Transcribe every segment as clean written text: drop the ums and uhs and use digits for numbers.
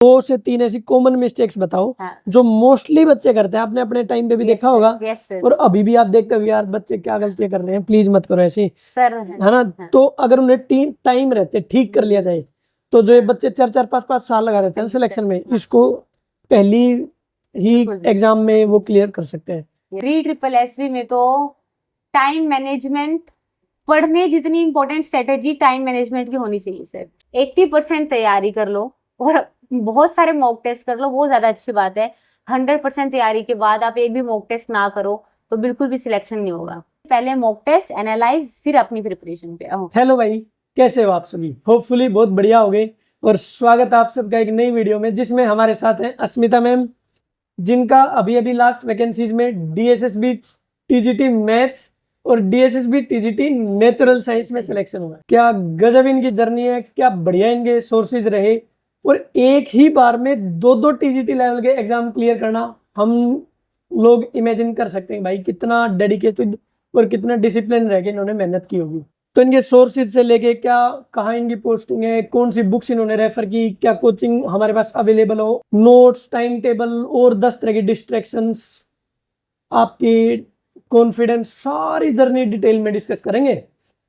2 से 3 ऐसी common mistakes बताओ जो मोस्टली बच्चे करते हैं, आपने अपने टाइम पे भी देखा होगा और अभी भी आप देखते हो यार बच्चे क्या गलतियां कर रहे हैं, प्लीज मत करो ऐसी सर, है ना। तो अगर उन्हें टाइम रहते ठीक कर लिया जाए तो जो ये बच्चे 4-4 5-5 साल लगा देते हैं सिलेक्शन में, इसको पहली ही एग्जाम में वो क्लियर कर सकते हैं। SSSB में तो टाइम मैनेजमेंट पढ़ने जितनी इंपॉर्टेंट स्ट्रेटेजी टाइम मैनेजमेंट की होनी चाहिए सर। 80% तैयारी कर लो और बहुत सारे मॉक टेस्ट कर लो, वो ज्यादा अच्छी बात है। 100% तैयारी के बाद आप एक भी मॉक टेस्ट ना करो तो बिल्कुल भी सिलेक्शन नहीं होगा। पहले मॉक टेस्ट एनालाइज, फिर अपनी प्रिपरेशन पे आओ। हेलो भाई, कैसे हो आप सभी? होपफुली बहुत बढ़िया हो गए और स्वागत आप सबका एक नई वीडियो में, जिसमें हमारे साथ हैं अस्मिता मैम, जिनका अभी लास्ट वैकेंसीज में DSSB TGT मैथ्स और DSSB TGT नेचुरल साइंस में सिलेक्शन हुआ। क्या गजब इनकी जर्नी है, क्या बढ़िया इनके सोर्सेज रहे और एक ही बार में 2 TGT लेवल के एग्जाम क्लियर करना हम लोग इमेजिन कर सकते हैं भाई कितना डेडिकेटेड और कितना डिसिप्लिन रह के इन्होंने मेहनत की होगी। तो इनके सोर्सेज से लेके क्या कहाँ इनकी पोस्टिंग है, कौन सी बुक्स इन्होंने रेफर की, क्या कोचिंग हमारे पास अवेलेबल हो, नोट्स, टाइम टेबल और 10 तरह की डिस्ट्रैक्शंस, आपकी कॉन्फिडेंस, सारी जर्नी डिटेल में डिस्कस करेंगे।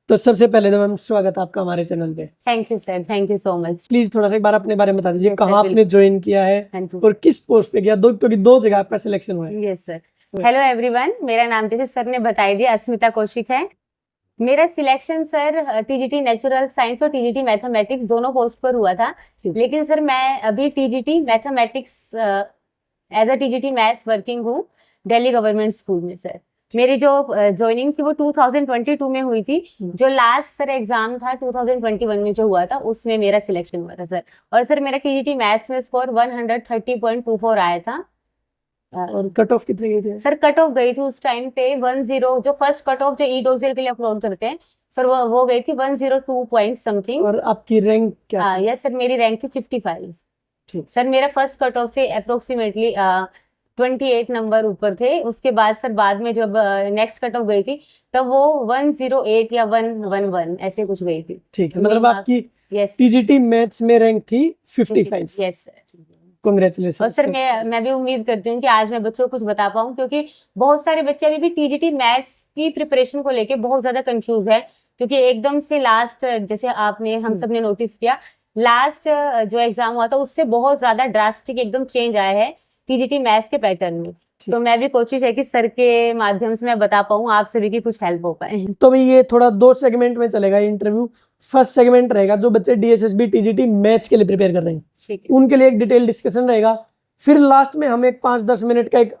तो सबसे पहले तो मैम स्वागत आपका हमारे चैनल पे। Thank you sir, thank you so much. Please थोड़ा सा एक बार अपने बारे में बता दीजिए, Yes, कहाँ sir, आपने ज्वाइन किया है और किस पोस्ट पे किया, क्योंकि 2 जगह आपका सिलेक्शन हुआ है। Yes sir. हेलो एवरीवन, मेरा नाम जैसे सर ने बताई दिया अस्मिता कौशिक है। मेरा selection sir TGT natural science और TGT मैथमेटिक्स दोनों पोस्ट पर हुआ था, लेकिन सर मैं अभी TGT mathematics as a TGT maths working हूँ दिल्ली गवर्नमेंट स्कूल में सर। मेरी जो ज्वाइनिंग थी वो 2022 में हुई थी। जो लास्ट सर एग्जाम था 2021 में जो हुआ था उसमें मेरा सिलेक्शन हुआ था सर। और सर मेरा TGT मैथ्स में स्कोर 130.24 आया था। और कट ऑफ कितने गई थी सर? कट ऑफ गई थी उस टाइम पे 10, जो फर्स्ट कट ऑफ जो ई-डोजिल के लिए अपलोड करते हैं सर, वो गई थी 102 पॉइंट समथिंग। और आपकी रैंक क्या हाँ यस सर, मेरी रैंक थी 55। ठीक सर मेरा फर्स्ट कट ऑफ से अप्रोक्सीमेटली 28 नंबर ऊपर थे। उसके बाद सर बाद में जब नेक्स्ट कट ऑफ गई थी तब वो 108 या 111 ऐसे कुछ गई थी। ठीक है, मतलब आपकी यस TGT मैथ्स में रैंक थी 55। Yes sir. कांग्रेचुलेशन। और सर मैं भी उम्मीद करती हूँ कि आज मैं बच्चों को कुछ बता पाऊँ, क्योंकि बहुत सारे बच्चे अभी भी TGT मैथ्स की प्रिपरेशन को लेके बहुत ज्यादा कंफ्यूज है। क्योंकि एकदम से लास्ट, जैसे आपने हम सब ने नोटिस किया, लास्ट जो एग्जाम हुआ था उससे बहुत ज्यादा ड्रास्टिक एकदम चेंज आया है TGT मैथ्स के पैटर्न में। तो मैं भी कोशिश है कि सर के माध्यम से मैं बता पाऊँ आप सभी की कुछ हेल्प हो पाए। तो भाई ये थोड़ा 2 सेगमेंट में चलेगा इंटरव्यू। फर्स्ट सेगमेंट रहेगा जो बच्चे DSSB TGT मैथ्स के लिए प्रिपेयर कर रहे हैं, उनके लिए एक डिटेल डिस्कशन रहेगा। फिर लास्ट में हम एक 5-10 मिनट का एक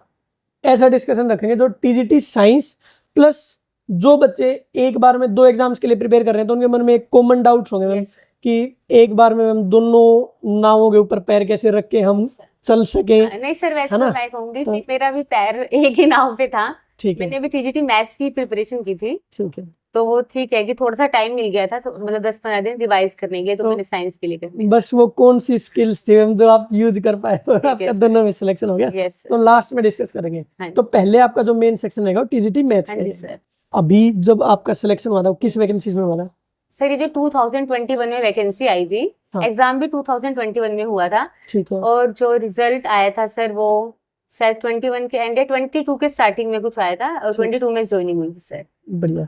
ऐसा डिस्कशन रखेंगे जो TGT साइंस प्लस जो बच्चे एक बार में 2 एग्जाम्स के लिए प्रिपेयर कर रहे हैं तो उनके मन में एक कॉमन डाउट्स होंगे मैम कि एक बार में हम दोनों नावों के ऊपर पैर कैसे रख के हम चल सके। नहीं सर, वैसे तो मैं कहूंगी कि मेरा भी पैर एक ही नाव पे था। मैंने भी TGT मैथ्स की प्रिपरेशन की थी। ठीक है, तो वो ठीक है कि थोड़ा सा टाइम मिल गया था, तो मतलब 10-15 दिन रिवाइज करने के, तो मैंने साइंस के लिए कर बस वो कौन सी स्किल्स थी जो आप यूज कर पाए और आपका दोनों में सिलेक्शन हो गया। तो लास्ट में डिस्कस करेंगे। तो पहले आपका जो मेन सेक्शन रहेगा TGT मैथ्स का। अभी जब आपका सिलेक्शन हुआ था किस वैकेंसीज में हुआ था? सर ये जो 2021 में वैकेंसी आई थी, एग्जाम भी 2021 में हुआ था। ठीक है। और जो रिजल्ट आया था सर वो शायद 21 के एंड या 22 के स्टार्टिंग में कुछ आया था और 22 में ज्वाइनिंग हुई थी सर। बढ़िया।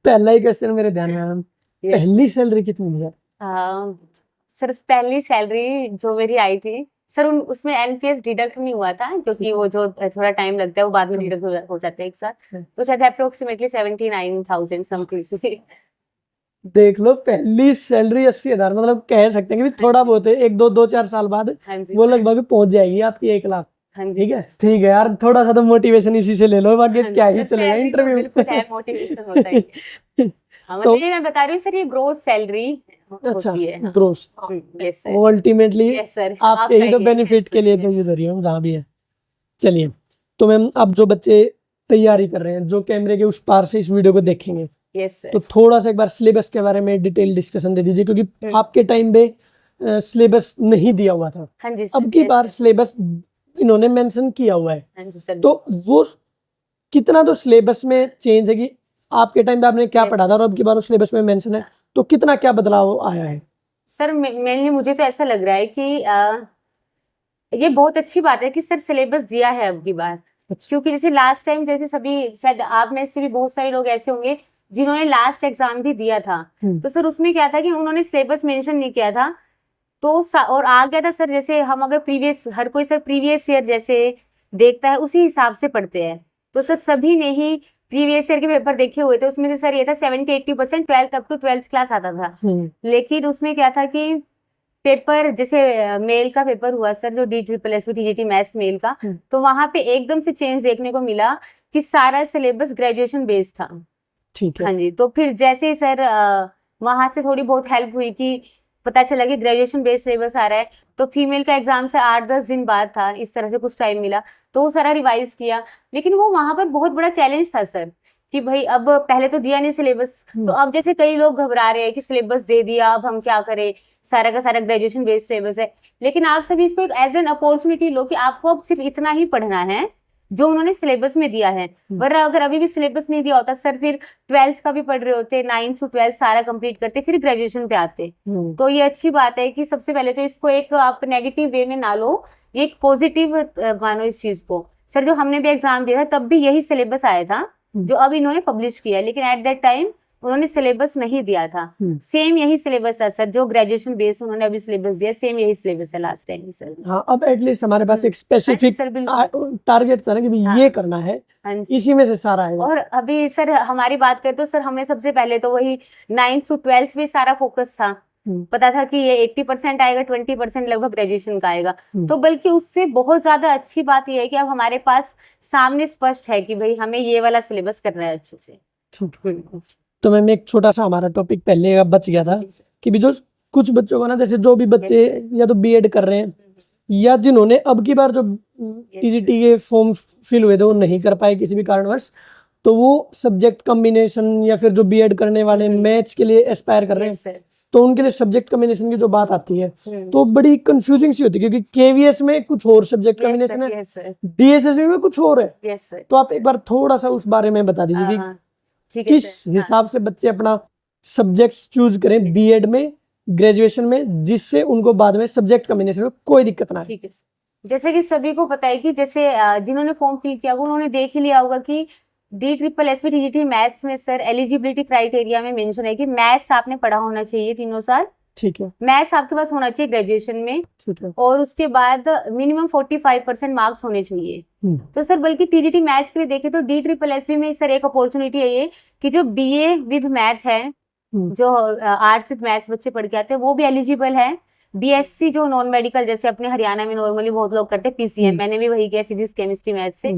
पहला ही क्वेश्चन मेरे ध्यान में आया, पहली सैलरी कितनी थी? सर पहली सैलरी जो मेरी आई थी सर, उसमें NPS डिडक्ट नहीं हुआ था, क्योंकि वो जो थोड़ा टाइम लगता है वो बाद में डिडक्ट हो जाता है एक साथ। तो शायद अप्रोक्सीमेटली 79,000 समथिंग। देख लो, पहली सैलरी 80,000, मतलब कह सकते हैं कि थोड़ा बहुत है, 1-2-4 साल बाद वो लगभग पहुंच जाएगी आपकी 1 लाख। ठीक है, ठीक है यार, थोड़ा सा तो मोटिवेशन इसी से ले लो, बाकी क्या ही चलेगा इंटरव्यू। मोटिवेशन होता है। तो मैं बता रही हूँ सर, ये ग्रोस सैलरी होती है। ग्रोस अल्टीमेटली आपके ही तो बेनिफिट के लिए तो यूज हो रही है जहाँ भी है। चलिए, तो मैम अब जो बच्चे तैयारी कर रहे हैं, जो कैमरे के उस पार से इस वीडियो को देखेंगे, तो थोड़ा सा एक बार सिलेबस के बारे में डिटेल डिस्कशन दे दीजिए, क्योंकि आपके टाइम पे सिलेबस नहीं दिया हुआ था। अब की बार सिलेबस इन्होंने मेंशन किया हुआ है। तो वो कितना तो सिलेबस में चेंज है कि आपके टाइम पे आपने क्या पढ़ा था और अब की बार उस सिलेबस में मेंशन है, तो कितना क्या बदलाव आया है? सर मेनली मुझे तो ऐसा लग रहा है कि ये बहुत अच्छी बात है कि सर सिलेबस दिया है अब की बार। अच्छा। क्योंकि जैसे लास्ट टाइम जैसे सभी शायद आप में से भी बहुत सारे लोग ऐसे होंगे जिन्होंने लास्ट एग्जाम भी दिया था, तो सर उसमें क्या था कि उन्होंने सिलेबस मेंशन नहीं किया था, तो और आ गया था सर, जैसे हम अगर हर कोई सर प्रीवियस ईयर जैसे देखता है उसी हिसाब से पढ़ते हैं, तो सर सभी ने ही प्रीवियस ईयर के पेपर देखे हुए थे। उसमें से सर ये था 70-80% 12th up to 12th class आता था। लेकिन उसमें क्या था कि पेपर जैसे मेल का पेपर हुआ सर, जो DSSB TGT मैथ्स मेल का, तो वहां पे एकदम से चेंज देखने को मिला कि सारा सिलेबस ग्रेजुएशन बेस्ड था। ठीक है। हाँ जी, तो फिर जैसे ही सर वहां से थोड़ी बहुत हेल्प हुई कि पता चला कि ग्रेजुएशन बेस्ड सिलेबस आ रहा है, तो फीमेल का एग्जाम से 8-10 दिन बाद था, इस तरह से कुछ टाइम मिला, तो वो सारा रिवाइज किया। लेकिन वो वहां पर बहुत बड़ा चैलेंज था सर कि भाई अब पहले तो दिया नहीं सिलेबस, तो अब जैसे कई लोग घबरा रहे हैं कि सिलेबस दे दिया अब हम क्या करें, सारा का सारा ग्रेजुएशन बेस्ड सिलेबस है। लेकिन आप सभी इसको एक एज एन अपॉर्चुनिटी लो कि आपको अब सिर्फ इतना ही पढ़ना है जो उन्होंने सिलेबस में दिया है। वरना अगर अभी भी सिलेबस नहीं दिया होता सर, फिर 12th का भी पढ़ रहे होते, 9th to 12th सारा कंप्लीट करते, फिर ग्रेजुएशन पे आते। तो ये अच्छी बात है कि सबसे पहले तो इसको एक आप नेगेटिव वे में ना लो, ये एक पॉजिटिव मानो इस चीज को। सर जो हमने भी एग्जाम दिया था तब भी यही सिलेबस आया था जो अब इन्होंने पब्लिश किया, लेकिन एट दैट टाइम उन्होंने सिलेबस नहीं दिया था। सेम यही सिलेबस है सर, जो ग्रेजुएशन बेस उन्होंने अभी सिलेबस दिया, सेम यही सिलेबस है लास्ट टाइम सर। हाँ, अब एटलीस्ट हमारे पास एक स्पेसिफिक सर बिल्कुल टारगेट था ना कि भी हाँ। ये करना है, हाँ जी। इसी में से सारा आएगा। और अभी सर हमारी बात करें तो सर हमने सबसे पहले तो वही 9th to 12th में सारा फोकस था, पता था कि ये 80% आएगा, 20% लगभग ग्रेजुएशन का आएगा। तो बल्कि उससे बहुत ज्यादा अच्छी बात ये है कि अब हमारे पास सामने स्पष्ट है कि भाई हमें ये वाला सिलेबस करना है अच्छे से। ठीक। तो मैम एक छोटा सा हमारा टॉपिक पहले का बच गया था जी सर। कि भी जो कुछ बच्चों को ना, जैसे जो भी बच्चे या तो बीएड कर रहे हैं या जिन्होंने अब की बार जो टीजीटी के फॉर्म फिल हुए थे वो नहीं कर पाए किसी भी कारणवश, तो वो सब्जेक्ट कॉम्बिनेशन या फिर जो बीएड करने वाले मैथ्स के लिए एस्पायर कर रहे हैं, तो उनके लिए सब्जेक्ट कॉम्बिनेशन की जो बात आती है तो बड़ी कंफ्यूजिंग सी होती है, क्योंकि केवीएस में कुछ और सब्जेक्ट कॉम्बिनेशन है, डीएसएसबी में कुछ और है। तो आप एक बार थोड़ा सा उस बारे में बता दीजिए कि किस हिसाब से बच्चे अपना सब्जेक्ट्स चूज करें बीएड में, ग्रेजुएशन में, जिससे उनको बाद में सब्जेक्ट कॉम्बिनेशन में कोई दिक्कत ना आए। ठीक है। जैसे कि सभी को पता है कि जैसे जिन्होंने फॉर्म फिल किया वो उन्होंने देख ही लिया होगा कि DSSB TGT मैथ्स में सर एलिजिबिलिटी क्राइटेरिया में मेंशन है कि मैथ्स आपने पढ़ा होना चाहिए 3 साल। ठीक है। मैथ्स आपके पास होना चाहिए ग्रेजुएशन में। ठीक है। और उसके बाद मिनिमम 45% मार्क्स होने चाहिए। तो सर बल्कि TGT मैथ्स के लिए देखें तो DSSB में सर एक अपॉर्चुनिटी है ये कि जो BA विद मैथ है, जो आर्ट्स विद मैथ्स बच्चे पढ़ के आते हैं वो भी एलिजिबल है। BSc जो नॉन मेडिकल जैसे अपने हरियाणा में नॉर्मली बहुत लोग करते हैं PCM, मैंने भी वही किया फिजिक्स केमिस्ट्री मैथ से,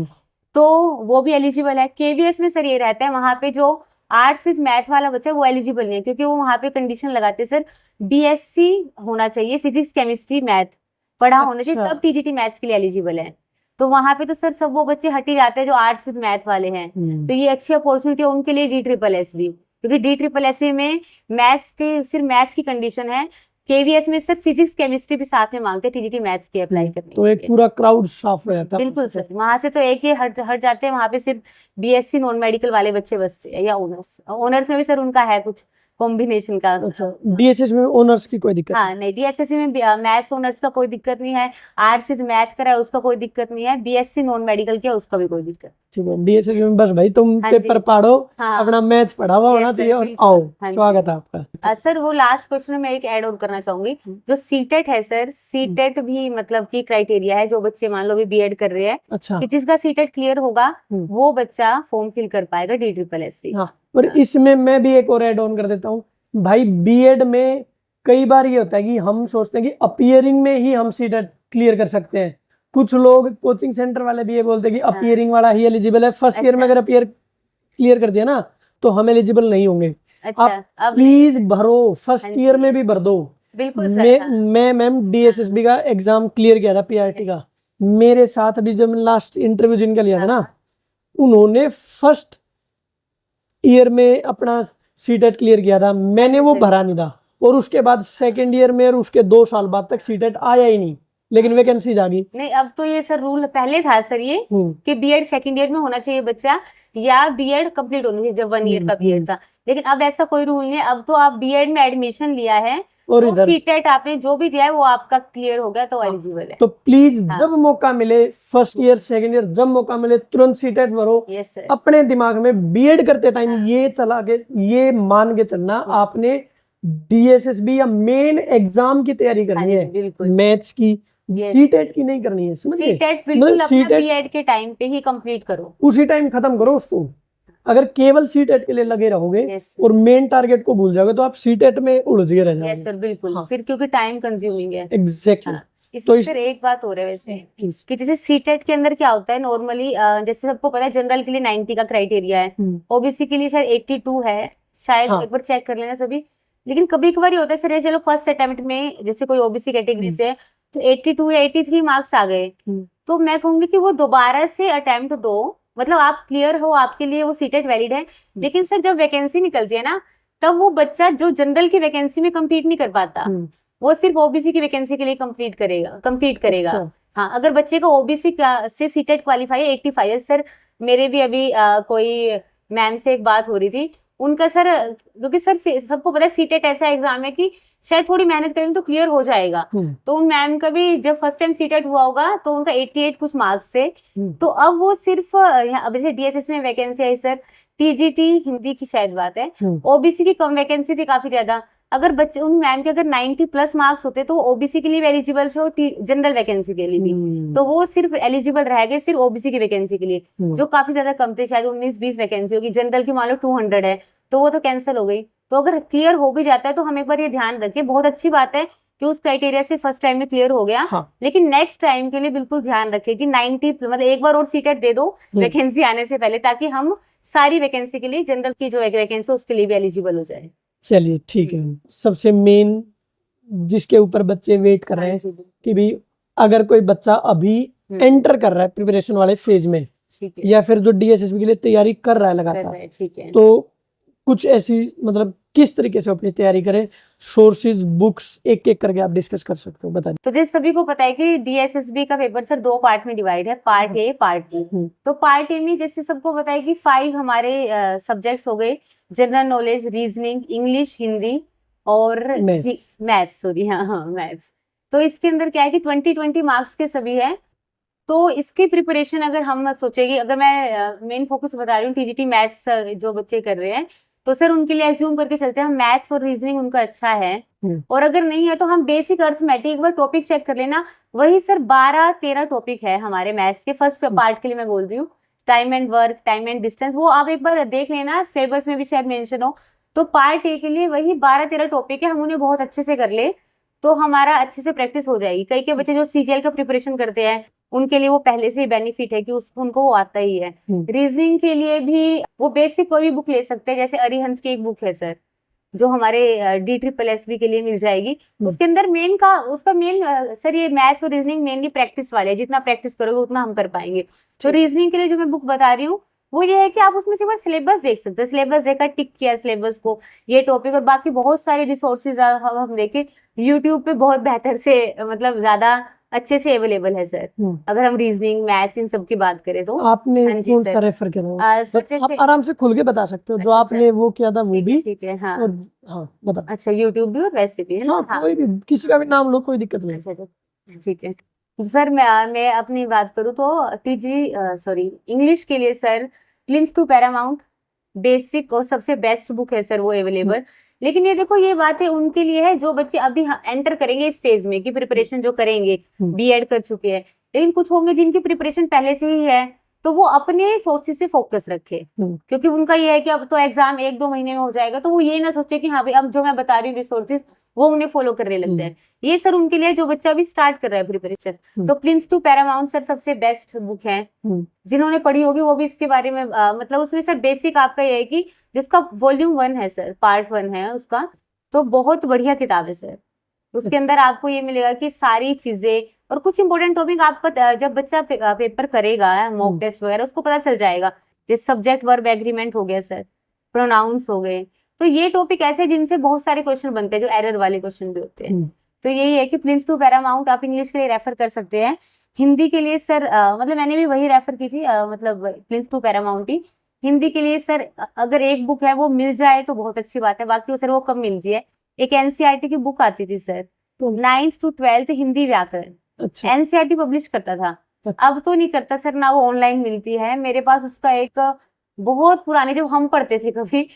तो वो भी एलिजिबल है। KVS में सर ये रहता है वहां पे जो आर्ट्स विद मैथ वाला बच्चा वो एलिजिबल नहीं है, क्योंकि वो वहां पे कंडीशन लगाते हैं सर BSc होना चाहिए, फिजिक्स केमिस्ट्री मैथ पढ़ा होना चाहिए, तब TGT मैथ्स के लिए एलिजिबल है। तो वहां पे तो सर सब वो बच्चे हट ही जाते हैं जो आर्ट्स विद मैथ वाले हैं। तो ये अच्छी अपॉर्चुनिटी है उनके लिए DSSB, क्योंकि DSSB में मैथ्स के सिर्फ मैथ्स की कंडीशन है, KVS में सिर्फ फिजिक्स केमिस्ट्री भी साथ में मांगते हैं TGT मैथ्स के अप्लाई करने। तो एक पूरा क्राउड साफ हो जाता है। बिल्कुल सर, वहां से तो एक ही हट जाते हैं, वहां पे सिर्फ BSc नॉन मेडिकल वाले बच्चे बसते हैं, या ऑनर्स में भी सर उनका है कुछ कॉम्बिनेशन का। अच्छा, DSS में ऑनर्स की कोई दिक्कत? हाँ नहीं, DSSB में मैथ्स ऑनर्स का कोई दिक्कत नहीं है, आर्ट्स विद मैथ करा है उसका कोई दिक्कत नहीं है, BSc नॉन मेडिकल किया उसका भी कोई दिक्कत। ठीक है, DSSB में बस भाई तुम पेपर पढ़ो, अपना मैथ्स पढ़ा हुआ होना चाहिए और आओ। स्वागत है आपका। सर वो लास्ट क्वेश्चन में मैं एक ऐड और करना चाहूंगी, जो सीटेट है सर, सीटेट भी मतलब की क्राइटेरिया है, जो बच्चे मान लो भी बीएड कर रहे हैं, अच्छा, कि जिसका सीटेट क्लियर होगा वो बच्चा फॉर्म फिल कर पाएगा DSSB। हाँ, और इसमें मैं भी एक और ऐड ऑन कर देता हूँ भाई, बीएड में कई बार ये होता है कि हम सोचते हैं कि अपीयरिंग में ही हम सीटेट क्लियर कर सकते हैं, कुछ लोग कोचिंग सेंटर वाले भी ये बोलते हैं कि अपीयरिंग वाला ही एलिजिबल है, फर्स्ट ईयर में अगर अपीयर क्लियर कर दिया ना तो हम एलिजिबल नहीं होंगे। आप प्लीज भरो, फर्स्ट ईयर में भी भर दो। बिल्कुल। मैं मैम DSSB का एग्जाम क्लियर किया था, PRT का, मेरे साथ अभी जब लास्ट इंटरव्यू जिनका लिया था ना, उन्होंने फर्स्ट ईयर में अपना सीटेट क्लियर किया था, मैंने वो भरा नहीं था, और उसके बाद सेकंड ईयर में और उसके 2 साल बाद तक सीटेट आया ही नहीं, लेकिन वैकेंसी आ गई। नहीं, अब तो ये सर रूल पहले था सर ये कि बीएड सेकंड ईयर में होना चाहिए बच्चा, या बीएड कंप्लीट होनी चाहिए जब 1 ईयर का बीएड था, लेकिन अब ऐसा कोई रूल नहीं है। अब तो आप बीएड में एडमिशन लिया है और तो इधर सीटेट आपने जो भी दिया है वो आपका क्लियर हो गया तो एलिजिबल है। तो प्लीज हाँ। जब मौका मिले, फर्स्ट ईयर सेकंड ईयर जब मौका मिले तुरंत सीटेट भरो। Yes sir. अपने दिमाग में बीएड करते टाइम हाँ। ये चला के ये मान के चलना आपने डीएसएसबी या मेन एग्जाम की तैयारी हाँ करनी जी, है, बिल्कुल। मैथ्स की। Yes. सीटेट की नहीं करनी है, समझ गए? सीटेट मतलब बिल्कुल अपना सीटेट बीएड के टाइम पे ही कंप्लीट करो। उसी टाइम खत्म करो उसको। अगर केवल सीटेट के लिए लगे रहोगे यस और मेन टारगेट को भूल जाओगे तो आप सीटेट में उलझ के रह यस जाओगे। सर, बिल्कुल। हाँ। फिर क्योंकि टाइम कंज्यूमिंग है। एग्जैक्टली। हाँ। तो इसमें इस सर एक बात हो रहा है वैसे Please. कि जैसे सीटेट के अंदर क्या होता है नॉर्मली, जैसे सबको पता है जनरल के लिए 90 का क्राइटेरिया है, ओबीसी के लिए शायद 82 है शायद। हाँ। एक बार चेक कर लेना सभी। लेकिन कभी कभार ये होता है सर, ये चलो फर्स्ट अटेम्प्ट में जैसे कोई ओबीसी कैटेगरी से है तो 82 या 83 मार्क्स आ गए, तो मैं कहूंगी कि वो दोबारा से अटेम्प्ट दो, मतलब आप क्लियर हो, आपके लिए वो सीटेट वैलिड है। लेकिन सर जब वैकेंसी निकलती है ना, तब वो बच्चा जो जनरल की वैकेंसी में कम्पीट नहीं कर पाता, वो सिर्फ ओबीसी की वैकेंसी के लिए कंप्लीट करेगा। अच्छा। हाँ, अगर बच्चे को ओबीसी से सीटेट क्वालिफाई है 85 है सर। मेरे भी अभी कोई मैम से एक बात हो रही थी उनका सर, क्योंकि सर सबको पता है सीटेट ऐसा एग्जाम है कि शायद थोड़ी मेहनत करेंगे तो क्लियर हो जाएगा। तो उन मैम का भी जब फर्स्ट टाइम सीटेट हुआ होगा तो उनका 88 कुछ मार्क्स से, तो अब वो सिर्फ अब जैसे डीएसएस में वैकेंसी आई सर, टीजीटी हिंदी की शायद बात है, ओबीसी की कम वैकेंसी थी काफी ज्यादा। अगर बच्चे उन मैम के अगर 90 प्लस मार्क्स होते तो ओबीसी के लिए एलिजिबल थे और जनरल वैकेंसी के लिए भी, तो वो सिर्फ एलिजिबल रह गए सिर्फ ओबीसी की वैकेंसी के लिए, जो काफी ज्यादा कम थे, शायद 19-20 वैकेंसी होगी। जनरल की मान लो 200 है तो वो तो कैंसिल हो गई। तो अगर क्लियर हो भी जाता है तो हम एक बार ये ध्यान रखें, बहुत अच्छी बात है कि उस क्राइटेरिया से फर्स्ट टाइम में क्लियर हो गया। हाँ। लेकिन नेक्स्ट टाइम के लिए बिल्कुल ध्यान रखें कि 90 मतलब एक बार और सीटेट दे दो वैकेंसी आने से पहले, ताकि हम सारी वैकेंसी के लिए जनरल की जो वैकेंसी उसके लिए भी एलिजिबल हो जाए। चलिए ठीक है। सबसे मेन जिसके ऊपर बच्चे वेट कर रहे हैं कि भी अगर कोई बच्चा अभी एंटर कर रहा है प्रिपरेशन वाले फेज में, ठीक है, या फिर जो डीएसएसबी के लिए तैयारी कर रहा है लगातार, ठीक है, तो कुछ ऐसी मतलब किस तरीके से अपनी तैयारी करें, सोर्सेज बुक्स एक एक करके आप डिस्कस कर सकते हो, बताइए। तो जैसे सभी को पता है कि डीएसएसबी का पेपर सर 2 पार्ट में डिवाइड है, पार्ट ए पार्ट बी। तो पार्ट ए में जैसे सबको पता है कि 5 हमारे सब्जेक्ट्स हो गए, general knowledge, reasoning, English, Hindi और मैथ्स। सॉरी, हाँ मैथ्स। तो इसके अंदर क्या है कि 20-20 मार्क्स के सभी है। तो इसकी प्रिपरेशन अगर हम सोचेंगे, अगर मैं मेन फोकस बता रही हूँ टीजीटी मैथ्स जो बच्चे कर रहे हैं, तो सर उनके लिए एज्यूम करके चलते हैं मैथ्स और रीजनिंग उनका अच्छा है। और अगर नहीं है तो हम बेसिक अर्थमेटिक एक बार टॉपिक चेक कर लेना, वही सर 12-13 टॉपिक है हमारे मैथ्स के फर्स्ट पार्ट के लिए मैं बोल रही हूँ। Time and work, time and distance, वो आप एक बार देख लेना, सिलेबस में भी शायद मेंशन हो। तो पार्ट ए के लिए वही 12-13 टॉपिक है, हम उन्हें बहुत अच्छे से कर ले तो हमारा अच्छे से प्रैक्टिस हो जाएगी। कई के बच्चे जो सीजीएल का प्रिपरेशन करते हैं उनके लिए वो पहले से ही बेनिफिट है कि उनको वो आता ही है। रीजनिंग के लिए भी वो बेसिक कोई भी बुक ले सकते हैं, जैसे अरिहंत की एक बुक है सर जो हमारे DSSB के लिए मिल जाएगी। उसके अंदर उसका मेन सर ये मैथ्स और रीजनिंग मेनली प्रैक्टिस वाले है, जितना प्रैक्टिस करोगे उतना हम कर पाएंगे। तो रीजनिंग के लिए जो मैं बुक बता रही हूँ वो ये है कि आप उसमें से एक बार सिलेबस देख सकते हो, सिलेबस देखा, टिक किया सिलेबस को, ये टॉपिक, और बाकी बहुत सारे रिसोर्सेज हम देखें यूट्यूब पे बहुत बेहतर से मतलब ज्यादा अच्छे से अवेलेबल है सर। अगर हम रीजनिंग मैथ्स इन सब की बात करें तो आपने हाँ जी कौन सर। सा रेफर किया था? आप से आराम से खुल के बता सकते हो जो अच्छा, आपने वो किया था वो भी। ठीक है, हाँ और हाँ बता। अच्छा, यूट्यूब भी और वैसे भी है ना? हाँ कोई भी किसी का भी नाम लो, कोई दिक्कत नहीं। अच्छा ठीक है सर। मैं अपनी बात करूँ तो इंग्लिश के लिए sir clinch to paramount basic और सबसे बेस्ट बुक है सर वो अवेलेबल। लेकिन ये देखो ये बात है उनके लिए है जो बच्चे अभी एंटर करेंगे इस फेज में कि प्रिपरेशन जो करेंगे, बीएड कर चुके हैं। लेकिन कुछ होंगे जिनकी प्रिपरेशन पहले से ही है, तो वो अपने सोर्सेज पे फोकस रखे, क्योंकि उनका ये है कि अब तो एग्जाम 1-2 महीने में हो जाएगा, तो वो ये ना सोचे कि हाँ भाई अब जो मैं बता रही हूँ रिसोर्सेज वो उन्हें फॉलो करने लगते हैं। ये सर उनके लिए जो बच्चा भी स्टार्ट कर रहा है प्रिपरेशन। तो प्लिंथ टू पैरामाउंट सर सबसे बेस्ट बुक है, जिन्होंने पढ़ी होगी वो भी इसके बारे में मतलब उसमें सर बेसिक आपका ये है कि जिसका वॉल्यूम 1 है सर, पार्ट 1 है उसका, तो बहुत बढ़िया किताब है सर। उसके अंदर आपको ये मिलेगा कि सारी चीजें और कुछ इंपॉर्टेंट टॉपिक आपको जब बच्चा पेपर करेगा मॉक टेस्ट वगैरह उसको पता चल जाएगा। जैसे सब्जेक्ट वर्ब एग्रीमेंट हो गया सर, प्रोनाउंस हो गए, तो ये टॉपिक ऐसे जिनसे बहुत सारे क्वेश्चन बनते हैं, जो एरर वाले क्वेश्चन भी होते हैं। तो यही है कि प्लिंथ टू पैरामाउंट आप इंग्लिश के लिए रेफर कर सकते हैं। हिंदी के लिए सर मतलब मैंने भी वही रेफर की थी, मतलब प्लिंथ टू पैरामाउंट ही। हिंदी के लिए सर अगर एक बुक है वो मिल जाए तो बहुत अच्छी बात है, बाकी सर वो कब मिलती है, एक एनसीईआरटी की बुक आती थी सर, कौन सी? 9th to 12th हिंदी व्याकरण, अच्छा एनसीईआरटी पब्लिश करता था। अच्छा अब तो नहीं करता सर, ना वो ऑनलाइन मिलती है। मेरे पास उसका एक बहुत पुरानी, जब हम पढ़ते थे कभी,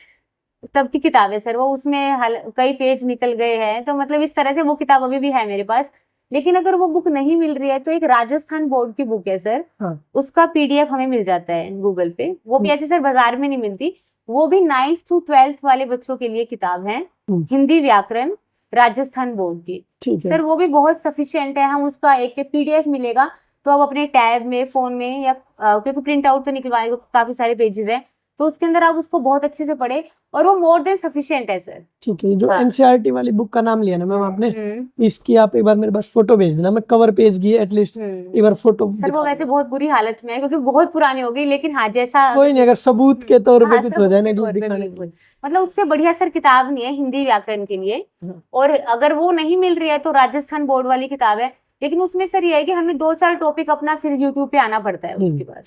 तब की किताब है सर वो, उसमें कई पेज निकल गए हैं, तो मतलब इस तरह से वो किताब अभी भी है मेरे पास। लेकिन अगर वो बुक नहीं मिल रही है तो एक राजस्थान बोर्ड की बुक है सर, हाँ उसका पीडीएफ हमें मिल जाता है गूगल पे, वो भी हम्म, ऐसे सर बाजार में नहीं मिलती। वो भी 9th to 12th वाले बच्चों के लिए किताब है, हम्म, हिंदी व्याकरण, राजस्थान बोर्ड की। ठीक है सर वो भी बहुत सफिशिएंट है, हम उसका एक पीडीएफ मिलेगा तो आप अपने टैब में, फोन में, या क्योंकि प्रिंट आउट तो निकलवाएंगे, काफी सारे पेजेस हैं, तो उसके अंदर आप उसको बहुत अच्छे से पढ़े, और वो मोर देन सफिशिएंट है सर। ठीक है। ये जो हाँ। एनसीईआरटी वाली बुक का नाम लिया ना मैम आपने, हम्म इसकी आप एक बार मेरे पास फोटो भेज देना, मैं कवर पेज की एटलीस्ट हम्म। एक बार फोटो सर वो दिखा वैसे दूंगा। बहुत बुरी हालत में है क्योंकि बहुत पुरानी हो गई, लेकिन हाँ जैसा कोई नहीं, अगर सबूत के तौर पे हाँ कुछ सर हो जाए उसके ना तौर पे दिखाने के बिल्कुल, लिए। मतलब उससे बढ़िया सर किताब नहीं है हिंदी व्याकरण के लिए। हाँ, और अगर वो नहीं मिल रही है तो राजस्थान बोर्ड वाली किताब है, लेकिन उसमें सर ये है कि हमें 2-4 टॉपिक अपना फिर यूट्यूब पे आना पड़ता है उसके बाद,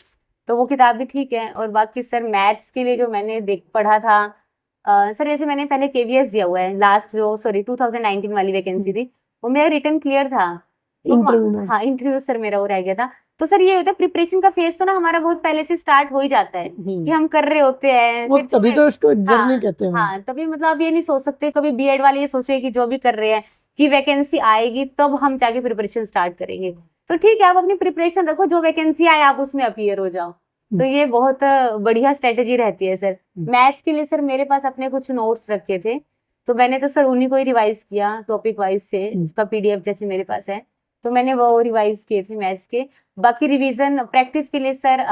तो वो किताब भी ठीक है। और बाकी सर मैथ्स के लिए जो मैंने देख पढ़ा था, सर जैसे मैंने पहले केवीएस दिया हुआ है, लास्ट जो 2019 वाली वैकेंसी थी, वो मेरा रिटर्न क्लियर था, तो इंटरव्यू में हाँ इंटरव्यू सर मेरा वो रह गया था। तो सर ये होता है प्रिपरेशन का फेज तो ना हमारा बहुत पहले से स्टार्ट हो ही जाता है कि हम कर रहे होते हैं, वो फिर जो तभी है तो इसको जर्नी हाँ कहते हैं। हाँ, तभी मतलब आप ये नहीं सोच सकते कभी बीएड वाले ये सोचे कि जो भी कर रहे हैं कि वैकेंसी आएगी तब हम जाके प्रिपरेशन स्टार्ट करेंगे। तो ठीक है, आप अपनी प्रिपरेशन रखो, जो वैकेंसी आए आप उसमें अपीयर हो जाओ, तो ये बहुत बढ़िया स्ट्रेटेजी रहती है सर। मैथ्स के लिए सर मेरे पास अपने कुछ नोट्स रखे थे, तो मैंने तो सर उन्हीं को ही रिवाइज किया टॉपिक वाइज से, उसका पीडीएफ जैसे मेरे पास है, तो मैंने वो रिवाइज किए थे मैथ्स के। बाकी रिवीजन प्रैक्टिस के लिए सर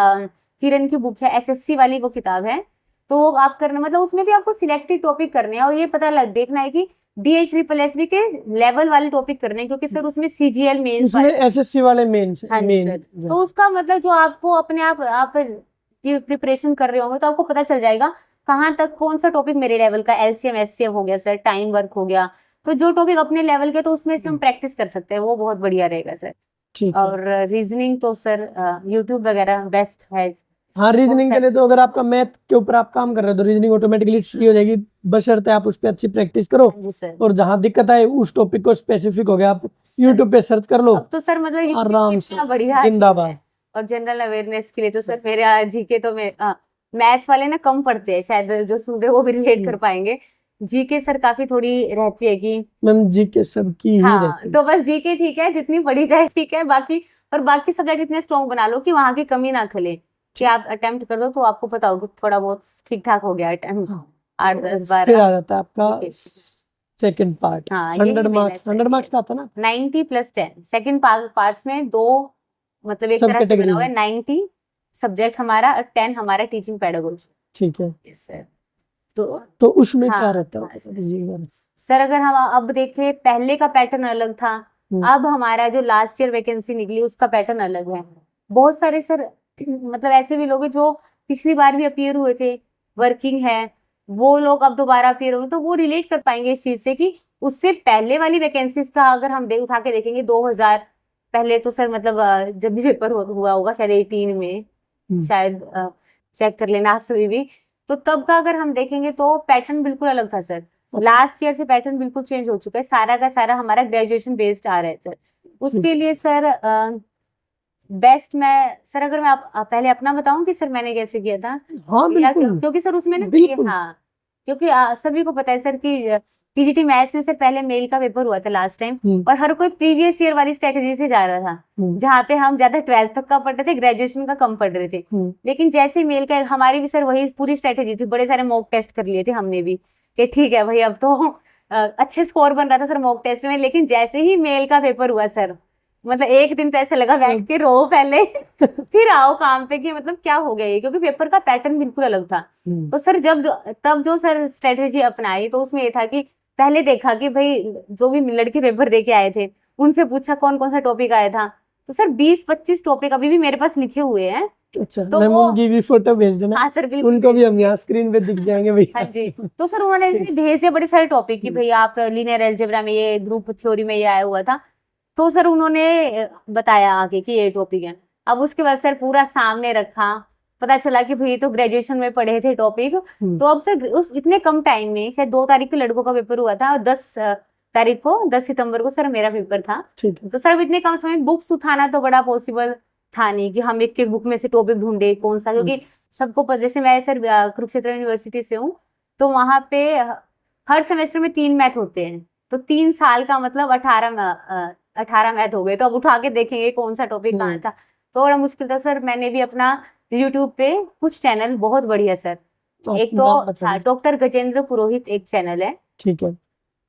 किरण की बुक है, एसएससी वाली वो किताब है, तो वो आप करना, मतलब उसमें भी आपको सिलेक्टेड टॉपिक करने हैं, और ये पता लग देखना है कि डीए ट्रिपल एसबी के लेवल वाले टॉपिक करने हैं, क्योंकि सर उसमें सीजीएल मेंस इसमें एसएससी वाले मेन हाँ जी मेन सर। तो उसका मतलब जो आपको अपने आप की प्रिपरेशन कर रहे होंगे तो आपको पता चल जाएगा कहाँ तक कौन सा टॉपिक मेरे लेवल का, एलसीएम एचसीएम हो गया सर, टाइम वर्क हो गया, तो जो टॉपिक अपने लेवल के तो उसमें से हम प्रैक्टिस कर सकते हैं, वो बहुत बढ़िया रहेगा सर। ठीक है। और रीजनिंग तो सर यूट्यूब वगैरह बेस्ट है। हाँ, रीजनिंग के सर लिए तो अगर आपका मैथ के ऊपर आप काम कर रहे हो तो रीजनिंग ऑटोमेटिकली फ्री हो जाएगी, बशर्ते आप उस पर अच्छी प्रैक्टिस करो। हाँ जी सर। और जहां दिक्कत आए उस टॉपिक को स्पेसिफिक हो गया, आप सर, यूट्यूब पे सर्च कर लो, अब तो सर मतलब यूट्यूब आराम से इतना बढ़िया है। जिंदाबाद। और जनरल अवेयरनेस के लिए तो सर मेरे जीके तो मैं मैथ्स वाले ना कम पढ़ते हैं शायद, जो स्टूडेंट वो भी रिलेट कर पाएंगे। जीके सर काफी थोड़ी रहती है कि मैम जी के सबकी ही हाँ, रहती है। तो बस जीके ठीक है, जितनी पढ़ी जाए ठीक है, बाकी और बाकी सब्जेक्ट इतने स्ट्रॉन्ग बना लो कि वहां की कमी ना खले, कि आप अटेम्प्ट कर दो तो आपको पता होगा थोड़ा बहुत ठीक ठाक हो गया अटेम्प्ट, हाँ। 8-10 फिर 12। आ जाता है आपका Okay. सेकंड पार्ट, हाँ यही 100 मेहनत मार्क्स, सर 100 है। मार्क्स का आता ना 90+10 सेकंड पार्ट्स में दो, मतलब एक सब तरह से बना कैटेगरीज हुआ है। है, 90 सब्जेक्ट हमारा और 10 हमारा टीचिंग पेडागोजी। ठीक है, यस सर। तो तो उसमें क्या हाँ रहता है हाँ बता दीजिए एक बार। सर, अगर हम अब देखें पहले का पैटर्न अलग था, अब हमारा जो लास्ट ईयर वैकेंसी निकली उसका पैटर्न अलग है। बहुत सारे सर मतलब ऐसे भी लोग हैं जो पिछली बार भी अपीयर हुए थे, वर्किंग है, वो लोग अब दोबारा अपीयर होंगे, तो वो रिलेट कर पाएंगे इस चीज से कि उससे पहले वाली वैकेंसीज का अगर हम उठा के देखेंगे 2000 पहले, तो सर मतलब जब भी पेपर हुआ होगा शायद 18 में, शायद चेक कर लेना आप सभी भी, तो तब का अगर हम देखेंगे तो पैटर्न बिल्कुल अलग था सर। लास्ट ईयर से पैटर्न बिल्कुल चेंज हो चुका है, सारा का सारा हमारा ग्रेजुएशन बेस्ड आ रहा है सर। उसके लिए सर बेस्ट मैं सर, अगर मैं पहले अपना बताऊं कि सर मैंने कैसे किया था, हाँ बिल्कुल क्योंकि सर उसमें ना बिल्कुल। हाँ, क्योंकि सभी को पता है सर कि टीजीटी मैथ्स में सर पहले मेल का पेपर हुआ था लास्ट टाइम, और हर कोई प्रीवियस ईयर वाली स्ट्रेटेजी से जा रहा था, जहाँ पे हम ज्यादा 12th तक का पढ़ रहे थे, ग्रेजुएशन का कम पढ़ रहे थे। लेकिन जैसे ही मेल का, हमारी भी सर वही पूरी स्ट्रेटेजी थी, बड़े सारे मॉक टेस्ट कर लिए थे हमने भी कि ठीक है भाई अब तो अच्छे स्कोर बन रहा था सर मॉक टेस्ट में। लेकिन जैसे ही मेल का पेपर हुआ सर, मतलब एक दिन तो ऐसे लगा बैठ के रो पहले फिर आओ काम पे, कि मतलब क्या हो गया ये, क्योंकि पेपर का पैटर्न बिल्कुल अलग था। तो सर तब जो सर स्ट्रेटेजी अपनाई, तो उसमें ये था कि पहले देखा कि भाई जो भी लड़के पेपर दे के आए थे उनसे पूछा कौन कौन सा टॉपिक आया था, तो सर 20-25 टॉपिक अभी भी मेरे पास लिखे हुए हैं। अच्छा, तो मैम वो उनकी भी फोटो भेज देना। हाँ सर बिल्कुल, उनको भी हम यहाँ स्क्रीन पे दिख जाएंगे भैया। हाँ जी। तो सर उन्होंने भेज दिया बड़े सारे टॉपिक कि भाई आप लीनियर अलजेब्रा में ये, ग्रुप थ्योरी में ये आया हुआ था, तो सर उन्होंने बताया आगे कि ये टॉपिक है। अब उसके बाद सर पूरा सामने रखा, पता चला कि भाई तो ग्रेजुएशन में पढ़े थे टॉपिक। हम्म। तो अब सर उस इतने कम टाइम में, शायद 2 तारीख को लड़कों का पेपर हुआ था और 10 तारीख को 10 सितंबर को सर मेरा पेपर था। ठीक है। तो सर अब इतने कम समय में बुक्स उठाना तो बड़ा पॉसिबल था नहीं कि हम एक बुक में से टॉपिक ढूंढे कौन सा, क्योंकि सबको जैसे मैं सर कुरुक्षेत्र यूनिवर्सिटी से हूँ, तो वहां पे हर सेमेस्टर में 3 मैथ होते हैं, तो 3 साल का मतलब 18 मैथ हो गए। तो अब उठा के देखेंगे कौन सा टॉपिक कहाँ था, तो बड़ा मुश्किल था सर। मैंने भी अपना यूट्यूब पे कुछ चैनल बहुत बढ़िया सर, एक तो नाम बता दीजिए। डॉक्टर गजेंद्र पुरोहित एक चैनल है, ठीक है।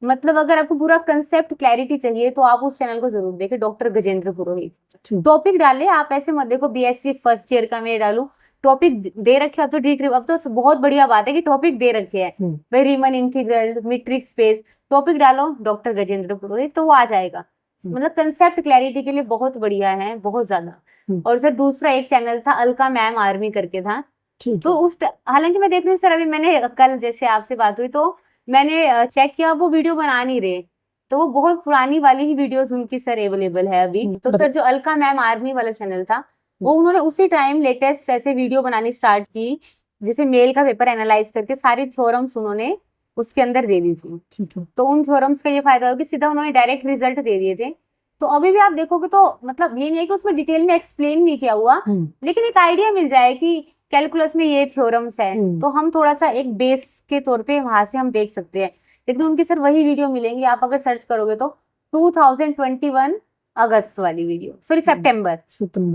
मतलब अगर आपको पूरा कंसेप्ट क्लैरिटी चाहिए तो आप उस चैनल को जरूर देखें, डॉक्टर गजेंद्र पुरोहित। ठीक। टॉपिक डाले, आप ऐसे मत देखो बीएससी फर्स्ट ईयर का मैं डालू, टॉपिक दे रखे। अब तो अब तो बहुत बढ़िया बात है कि टॉपिक दे रखे हैं, भाई रीमन इंटीग्रल, मीट्रिक स्पेस, टॉपिक डालो डॉक्टर गजेंद्र पुरोहित तो वो आ जाएगा। मतलब कंसेप्ट क्लैरिटी के लिए बहुत बढ़िया है, बहुत ज्यादा। और सर दूसरा एक चैनल था अलका मैम आर्मी करके था, ठीक तो उस हालांकि मैं देख रही हूँ सर, अभी मैंने कल जैसे आपसे बात हुई तो मैंने चेक किया, वो वीडियो बना नहीं रहे, तो वो बहुत पुरानी वाली ही वीडियोस उनकी सर अवेलेबल है अभी। तो सर जो अलका मैम आर्मी वाला चैनल था, वो उन्होंने उसी टाइम लेटेस्ट ऐसे वीडियो बनानी स्टार्ट की, जैसे मेल का पेपर एनालाइज करके सारी थ्योरम्स उन्होंने उसके अंदर दे दी थी। ठीक है। तो उन थ्योरम्स का ये फायदा हो कि सीधा उन्होंने डायरेक्ट रिजल्ट दे दिए थे। तो अभी भी आप देखोगे तो मतलब ये नहीं है कि उसमें डिटेल में एक्सप्लेन नहीं किया हुआ, लेकिन एक आइडिया मिल जाए कि कैलकुलस में ये थ्योरम्स है, तो हम थोड़ा सा एक बेस के तौर पे वहां से हम देख सकते हैं। लेकिन उनकी सर वही वीडियो मिलेंगी, आप अगर सर्च करोगे तो 2021 अगस्त वाली वीडियो, सॉरी सितंबर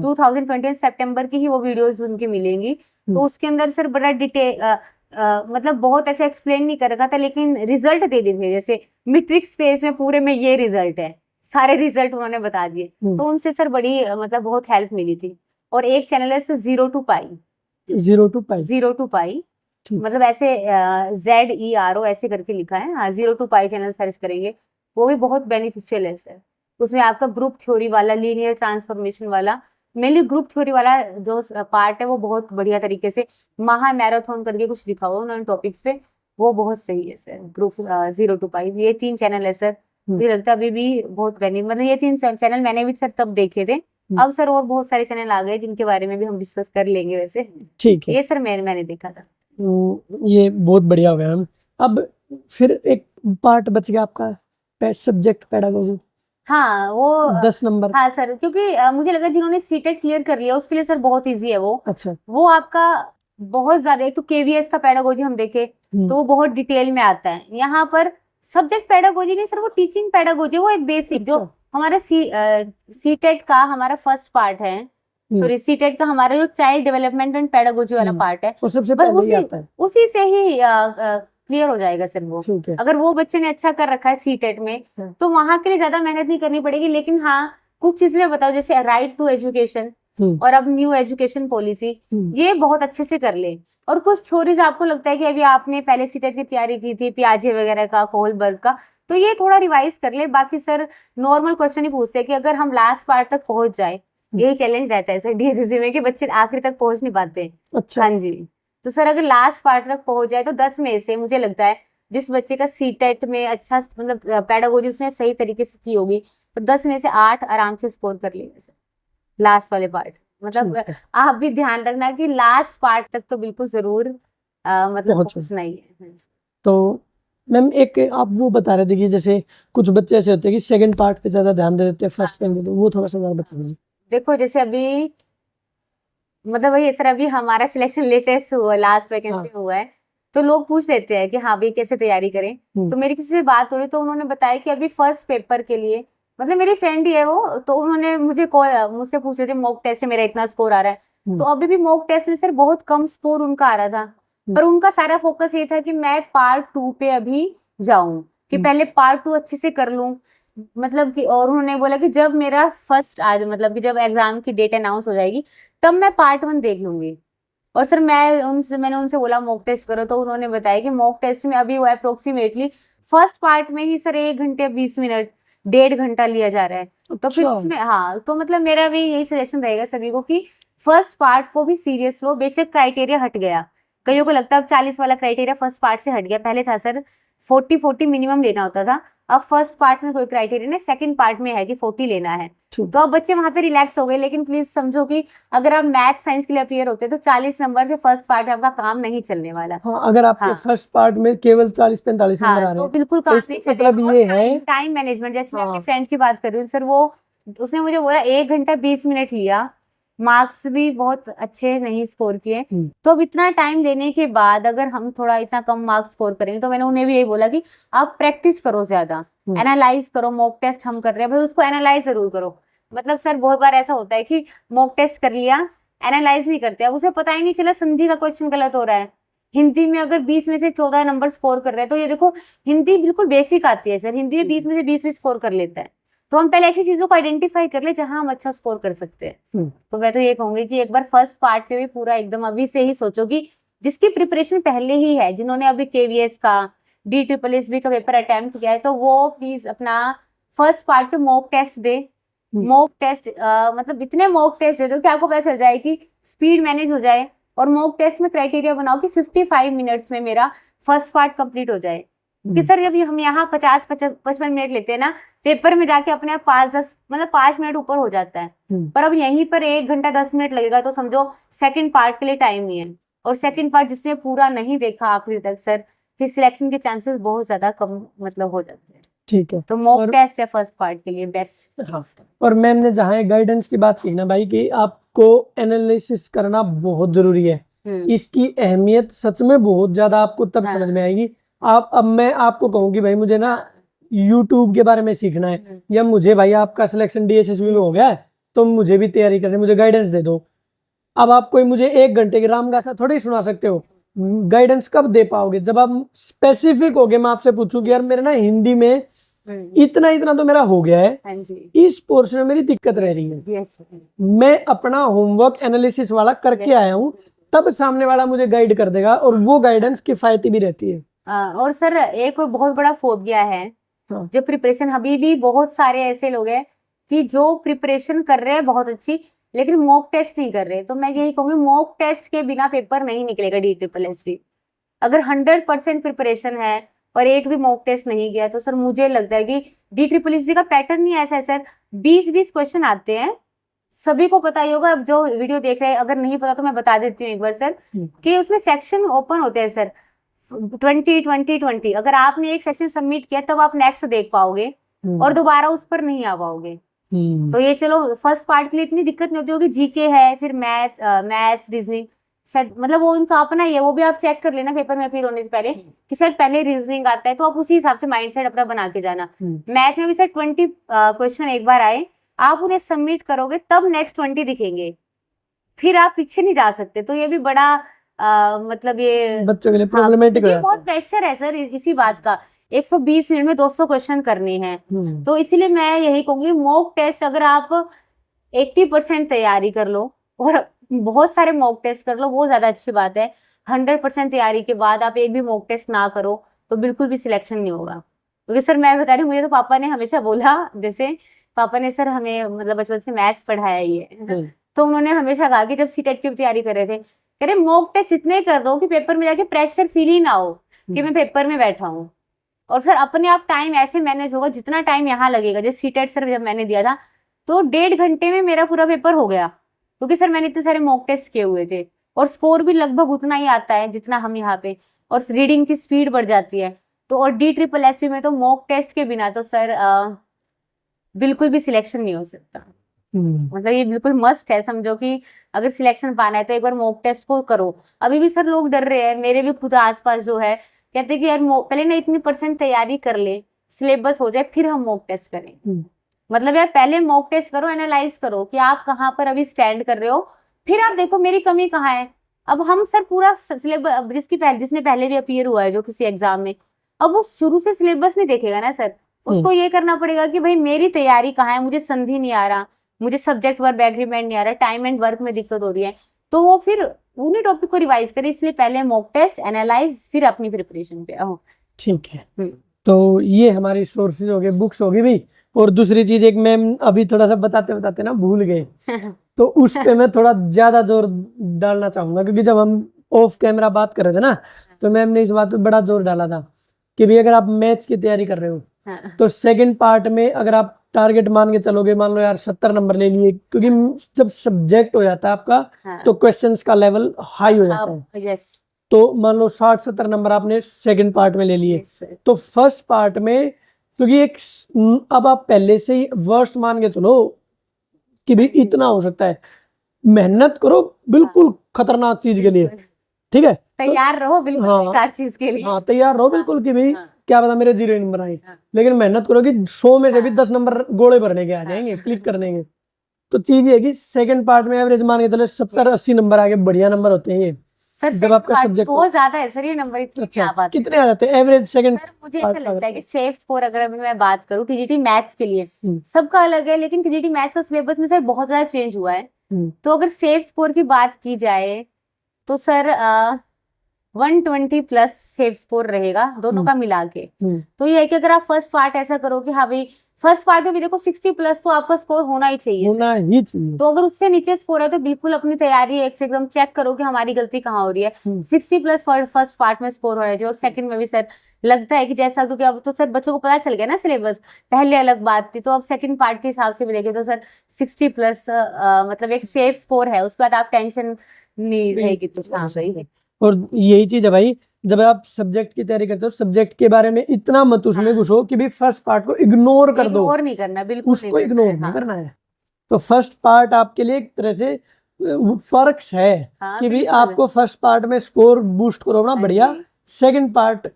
2021 सितंबर की ही वो वीडियोस उनकी मिलेंगी। तो उसके अंदर सर बड़ा डिटेल मतलब बहुत ऐसे एक्सप्लेन नहीं कर रखा था, लेकिन रिजल्ट दे दिए थे, जैसे मीट्रिक स्पेस में पूरे में ये रिजल्ट है, सारे रिजल्ट उन्होंने बता दिए। तो उनसे सर बड़ी मतलब बहुत हेल्प मिली थी। और एक चैनल है सर जीरो टू पाई, मतलब ऐसे ZERO ऐसे करके लिखा है, हाँ zero to pi channel search करेंगे, वो भी बहुत बेनिफिशियल है सर। उसमें आपका ग्रुप थ्योरी वाला, लीनियर ट्रांसफॉर्मेशन वाला, मेनली ग्रुप थ्योरी वाला जो पार्ट है वो बहुत बढ़िया तरीके से, महा मैराथन करके कुछ लिखा हुआ उन्होंने टॉपिक्स पे, वो बहुत सही है सर। ग्रुप जीरो टू पाई, ये 3 चैनल है सर। मुझे लगता है अभी भी बहुत मतलब ये 3 चैनल मैंने भी सर तब देखे थे। अब सर और बहुत सारे चैनल आ गए जिनके बारे में भी हम डिस्कस कर लेंगे वैसे। ठीक है। ये सर मैंने देखा था। ये बहुत बढ़िया हो गया मैम। अब फिर एक पार्ट बच गया आपका पेट सब्जेक्ट पेडागोजी। हाँ वो 10 नंबर। हाँ सर, क्योंकि मुझे लगा जिन्होंने सीटेट क्लियर कर लिया उसके लिए सर बहुत इजी है वो। अच्छा। वो आपका बहुत ज्यादा, एक तो केवीएस का पेडागोजी हम देखे तो वो बहुत डिटेल में आता है। यहाँ पर सब्जेक्ट पेडागोजी नहीं सर, वो टीचिंग पेडागोजी, वो एक बेसिक जो हमारा सीटेट का हमारा फर्स्ट पार्ट है, सॉरी सीटेट का हमारा जो चाइल्ड डेवलपमेंट एंड पेडागोजी वाला पार्ट है, वो सबसे पहले ही आता है, उसी से ही क्लियर हो जाएगा सर वो। अगर वो बच्चे ने अच्छा कर रखा है सीटेट में तो वहां के लिए ज्यादा मेहनत नहीं करनी पड़ेगी। लेकिन हाँ कुछ चीजें मैं बताऊं, जैसे राइट टू एजुकेशन और अब न्यू एजुकेशन पॉलिसी, ये बहुत अच्छे से कर ले। और कुछ थ्योरीज आपको लगता है कि अभी आपने पहले सीटेट की तैयारी की थी, पियाजे वगैरह का, कोहलबर्ग का, तो ये थोड़ा रिवाइज कर ले। बाकी सर नॉर्मल क्वेश्चन ही पूछते हैं कि अगर हम लास्ट पार्ट तक पहुंच जाए, यही चैलेंज रहता है सर डीएसएसबी में कि बच्चे आखिर तक पहुंच नहीं पाते। अच्छा। हाँ जी, तो सर अगर लास्ट पार्ट तक पहुंच जाए तो 10 में से मुझे लगता है जिस बच्चे का सीटेट में अच्छा मतलब पेडागोजी उसने सही तरीके से की होगी तो 10 में से 8 आराम से स्कोर कर लेगा सर लास्ट वाले पार्ट। मतलब आप भी ध्यान रखना कि लास्ट पार्ट तक तो बिल्कुल जरूर मतलब पहुंचना ही है। तो मैम एक आप वो बता रहे थे कि जैसे कुछ बच्चे ऐसे होते हैं कि सेकंड पार्ट पे ज्यादा ध्यान दे देते हैं, फर्स्ट पे नहीं देते, वो थोड़ा सा बता दीजिए। देखो जैसे अभी मतलब वही सर, अभी हमारा सिलेक्शन लेटेस्ट हुआ, लास्ट वैकेंसी हुआ है, तो लोग पूछ लेते हैं कि हाँ भाई कैसे तैयारी करें। तो मेरी किसी से बात हो रही तो उन्होंने बताया कि अभी फर्स्ट पेपर के लिए, मतलब मेरी फ्रेंड ही है वो, तो उन्होंने मुझसे पूछ रहे थे मॉक टेस्ट में मेरा इतना स्कोर आ रहा है, तो अभी भी मॉक टेस्ट में सर बहुत कम स्कोर उनका आ रहा था, पर उनका सारा फोकस ये था कि मैं पार्ट 2 पे अभी जाऊं, कि पहले पार्ट 2 अच्छे से कर लूं, मतलब कि, और उन्होंने बोला कि जब मेरा फर्स्ट आज मतलब कि जब एग्जाम की डेट अनाउंस हो जाएगी तब मैं पार्ट 1 देख लूंगी। और सर मैंने उनसे बोला मॉक टेस्ट करो, तो उन्होंने बताया कि मॉक टेस्ट में अभी वो अप्रोक्सीमेटली फर्स्ट पार्ट में ही सर 1 घंटे 20 मिनट 1.5 घंटा लिया जा रहा है। तो फिर उसमें हाँ, तो मतलब मेरा भी यही सजेशन रहेगा सभी को कि फर्स्ट पार्ट को भी सीरियस लो। बेशक क्राइटेरिया हट गया, कईयों को लगता है अब 40 वाला क्राइटेरिया फर्स्ट पार्ट से हट गया, पहले था सर 40 मिनिमम लेना होता था, अब फर्स्ट पार्ट में कोई क्राइटेरिया नहीं, सेकंड पार्ट में है कि 40 लेना है। ठीक। तो अब बच्चे वहां पे रिलैक्स हो गए। लेकिन प्लीज समझो कि अगर आप मैथ साइंस के लिए अपियर होते तो 40 नंबर से फर्स्ट पार्ट में आपका काम नहीं चलने वाला। हाँ, अगर आपके हाँ। फर्स्ट पार्ट में केवल 40-45 नंबर आ हाँ, रहे तो हैं बिल्कुल तो काम इसका नहीं चलेगा। मतलब ये है टाइम मैनेजमेंट, जैसे मैं अपनी हाँ। फ्रेंड की बात कर रही हूँ सर, वो उसने मुझे बोला 1 घंटा 20 मिनट लिया, मार्क्स भी बहुत अच्छे नहीं स्कोर किए। तो अब इतना टाइम लेने के बाद अगर हम थोड़ा इतना कम मार्क्स स्कोर करेंगे, तो मैंने उन्हें भी यही बोला कि आप प्रैक्टिस करो, ज्यादा एनालाइज करो। मॉक टेस्ट हम कर रहे हैं भाई, उसको एनालाइज जरूर करो। मतलब सर बहुत बार ऐसा होता है कि मॉक टेस्ट कर लिया, एनालाइज नहीं करते, अब उसे पता ही नहीं चला संधि का क्वेश्चन गलत हो रहा है। हिंदी में अगर 20 में से 14 नंबर स्कोर कर रहे हैं, तो ये देखो हिंदी बिल्कुल बेसिक आती है सर, हिंदी में 20 में से 20 भी स्कोर कर लेता है। तो हम पहले ऐसी चीजों को आइडेंटिफाई कर ले जहां हम अच्छा स्कोर कर सकते हैं। तो मैं तो ये कहूंगी कि एक बार फर्स्ट पार्ट पे भी पूरा एकदम अभी से ही सोचो कि जिसकी प्रिपरेशन पहले ही है, जिन्होंने अभी केवीएस का, DSSB का पेपर अटेम्प्ट किया है, तो वो प्लीज अपना फर्स्ट पार्ट के मॉक टेस्ट दे। मॉक टेस्ट मतलब इतने मॉक टेस्ट दे दो कि आपको पता चल जाए कि स्पीड मैनेज हो जाए। और मॉक टेस्ट में क्राइटेरिया बनाओ कि 55 मिनट्स में मेरा फर्स्ट पार्ट कंप्लीट हो जाए। कि सर जब हम यहाँ 50-55 मिनट लेते हैं ना, पेपर में जाके अपने आप 5-10 मतलब 5 मिनट ऊपर हो जाता है। पर अब यहीं पर 1 घंटा 10 मिनट लगेगा, तो समझो सेकंड पार्ट के लिए टाइम नहीं है। और सेकंड पार्ट जिसने पूरा नहीं देखा आखिरी तक सर, फिर सिलेक्शन के चांसेस बहुत ज्यादा कम मतलब हो जाते हैं। ठीक है। तो मॉक टेस्ट है फर्स्ट पार्ट के लिए बेस्ट। हाँ। और मैम ने जहाँ गाइडेंस की बात की ना भाई कि आपको एनालिसिस करना बहुत जरूरी है, इसकी अहमियत सच में बहुत ज्यादा आपको तब समझ में आएगी। अब मैं आपको कहूँ कि भाई मुझे ना यूट्यूब के बारे में सीखना है, या मुझे भाई आपका सिलेक्शन DSSB में हो गया है तो मुझे भी तैयारी करनी है, मुझे गाइडेंस दे दो। अब आप कोई मुझे 1 घंटे की रामगाथा थोड़ी ही सुना सकते हो। गाइडेंस कब दे पाओगे? जब आप स्पेसिफिक हो गए, मैं आपसे पूछूं कि यार मेरे ना हिंदी में इतना इतना तो मेरा हो गया है, इस पोर्शन में मेरी दिक्कत रह रही है, मैं अपना होमवर्क एनालिसिस वाला करके आया हूँ, तब सामने वाला मुझे गाइड कर देगा और वो गाइडेंस किफायती भी रहती है। और सर एक बहुत बड़ा फोबिया है जो प्रिपरेशन, अभी भी बहुत सारे ऐसे लोग हैं कि जो प्रिपरेशन कर रहे हैं बहुत अच्छी, लेकिन मॉक टेस्ट नहीं कर रहे। तो मैं यही कहूंगी मॉक टेस्ट के बिना पेपर नहीं निकलेगा DSSB। अगर 100% प्रिपरेशन है और एक भी मॉक टेस्ट नहीं गया, तो सर मुझे लगता है कि DSSB का पैटर्न ही ऐसा है सर, 20-20 क्वेश्चन आते हैं। सभी को पता ही होगा, अब जो वीडियो देख रहे हैं, अगर नहीं पता तो मैं बता देती हूँ एक बार सर, कि उसमें सेक्शन ओपन होते हैं सर 20-20-20। अगर आपने एक सेक्शन सबमिट किया तब आप नेक्स्ट देख पाओगे और दोबारा उस पर नहीं आ पाओगे। तो ये चलो फर्स्ट पार्ट के लिए इतनी दिक्कत नहीं होती होगी। जीके है, फिर मैथ्स रीजनिंग शायद मतलब वो उनका अपना ही है, वो भी आप चेक कर लेना पेपर में अपीयर होने से पहले कि शायद पहले रीजनिंग आता है, तो आप उसी हिसाब से माइंडसेट अपना बना के जाना। मैथ में भी सर 20 क्वेश्चन एक बार आए, आप उन्हें सबमिट करोगे तब नेक्स्ट 20 दिखेंगे, फिर आप पीछे नहीं जा सकते। तो ये भी बड़ा मतलब ये बच्चों के लिए प्रॉब्लमेटिक है, बहुत प्रेशर है सर इसी बात का। 120 मिनट में 200 क्वेश्चन करने हैं। तो इसीलिए मैं यही कहूंगी मॉक टेस्ट अगर आप 80% तैयारी कर लो और बहुत सारे मॉक टेस्ट कर लो, वो ज्यादा अच्छी बात है। 100% तैयारी के बाद आप एक भी मॉक टेस्ट ना करो तो बिल्कुल भी सिलेक्शन नहीं होगा। क्योंकि सर मैं बता रही हूँ, मुझे तो पापा ने हमेशा बोला, जैसे पापा ने सर हमें मतलब बचपन से मैथ्स पढ़ाया ही है, तो उन्होंने हमेशा कहा कि जब सीटेट की तैयारी कर रहे थे, कह रहे मॉक टेस्ट इतने कर दो कि पेपर में जाके प्रेशर फील ही ना हो कि मैं पेपर में बैठा हूँ। और फिर अपने आप टाइम ऐसे मैनेज होगा, जितना टाइम यहाँ लगेगा। जैसे सीटेट सर जब मैंने दिया था तो 1.5 घंटे में मेरा पूरा पेपर हो गया, क्योंकि सर मैंने इतने सारे मॉक टेस्ट किए हुए थे और स्कोर भी लगभग उतना ही आता है जितना हम यहाँ पे, और रीडिंग की स्पीड बढ़ जाती है। तो और DSSB में तो मॉक टेस्ट के बिना तो सर बिल्कुल भी सिलेक्शन नहीं हो सकता। मतलब ये बिल्कुल मस्ट है, समझो कि अगर सिलेक्शन पाना है तो एक बार मॉक टेस्ट को करो। अभी भी सर लोग डर रहे हैं, मेरे भी खुद आसपास जो है कहते हैं कि यार पहले ना इतनी % तैयारी कर ले, सिलेबस हो जाए, फिर हम मॉक टेस्ट करें। मतलब यार पहले मॉक टेस्ट करो, एनालाइज करो कि आप कहाँ पर अभी स्टैंड कर रहे हो, फिर आप देखो मेरी कमी कहाँ है। अब हम सर पूरा सिलेबस, जिसने पहले भी अपीयर हुआ है जो किसी एग्जाम में, अब वो शुरू से सिलेबस नहीं देखेगा ना सर, उसको ये करना पड़ेगा कि भाई मेरी तैयारी कहाँ है, मुझे संधि नहीं आ रहा, मुझे सब्जेक्ट वर्ब एग्रीमेंट नहीं आ रहा, टाइम एंड वर्क में दिक्कत हो रही है, तो वो फिर उन्हीं टॉपिक को रिवाइज करे। इसलिए पहले मॉक टेस्ट, एनालाइज, फिर अपनी प्रिपरेशन पे आओ। ठीक है। तो ये हमारी सोर्सेज हो गए, बुक्स हो गई भाई। और दूसरी चीज एक मैम अभी थोड़ा सा बताते बताते ना भूल गए तो उस पे मैं थोड़ा ज्यादा जोर डालना चाहूंगा, क्योंकि जब हम ऑफ कैमरा बात कर रहे थे ना, तो मैम ने इस बात पे बड़ा जोर डाला था कि भाई अगर आप मैथ्स की तैयारी कर रहे हो हाँ, तो सेकंड पार्ट में अगर आप टारगेट मान के चलोगे, मान लो यार 70 नंबर ले लिए, क्योंकि जब सब्जेक्ट हो जाता है आपका हाँ, तो क्वेश्चंस का लेवल हाई हो जाता है। यस तो मान लो 60-70 नंबर आपने सेकंड पार्ट में ले लिए, सर, तो फर्स्ट पार्ट में क्योंकि अब आप पहले से ही वर्स्ट मान के चलो कि भी इतना हो सकता है, मेहनत करो बिल्कुल खतरनाक चीज के लिए, ठीक है, तैयार रहो बिल्कुल हाँ, बेकार चीज के लिए। हाँ तैयार रहो बिल्कुल कि भाई हाँ, क्या पता मेरे 0 नंबर आए, हाँ, लेकिन मेहनत करो कि 100 में से भी हाँ, 10 नंबर गोले भरने के आ हाँ, जाएंगे, क्लिक कर देंगे। तो चीज ये है कि सेकंड पार्ट में एवरेज मान के चले 70-80 नंबर आगे, बढ़िया नंबर होते हैं ये सर जब सेकंड आपका पार्ट सब्जेक्ट बहुत ज्यादा है सर, ये नंबर इतने अच्छा क्या बात है कितने आ जाते हैं एवरेज सेकंड सर। मुझे ऐसा लगता है कि सेफ स्कोर अगर अभी मैं बात करूं टीजीटी मैथ्स के लिए हम्म। सबका अलग है, लेकिन टीजीटी मैथ्स का सिलेबस में सर बहुत ज्यादा चेंज हुआ है। हम्म। तो अगर सेफ स्कोर की बात की जाए तो सर 120 प्लस सेफ स्कोर रहेगा दोनों का मिला के। तो ये है कि अगर आप फर्स्ट पार्ट ऐसा करो कि हाँ भाई फर्स्ट पार्ट में भी देखो 60 प्लस तो आपका स्कोर होना ही चाहिए होना ही चाहिए। तो अगर उससे नीचे स्कोर है तो बिल्कुल अपनी तैयारी एक से एकदम चेक करो कि हमारी गलती कहाँ हो रही है। 60 प्लस फर्स्ट पार्ट में स्कोर होना चाहिए और सेकंड में भी सर लगता है कि जैसा, क्योंकि अब तो सर बच्चों को पता चल गया ना सिलेबस, पहले अलग बात थी, तो अब सेकंड पार्ट के हिसाब से भी देखें तो सर 60 प्लस मतलब एक सेफ स्कोर है, उसके बाद आप टेंशन नहीं रहेगी कुछ। हाँ सही है। और यही चीज है भाई, जब आप सब्जेक्ट की तैयारी करते हो सब्जेक्ट के बारे में इतना मत उसमें घुसो कि भी फर्स्ट पार्ट को इग्नोर कर दो, इग्नोर नहीं करना, बिल्कुल उसको इग्नोर नहीं करना है। तो फर्स्ट पार्ट आपके लिए एक तरह से फर्क है कि भी आपको फर्स्ट पार्ट में स्कोर बूस्ट करो ना बढ़िया, सेकंड पार्ट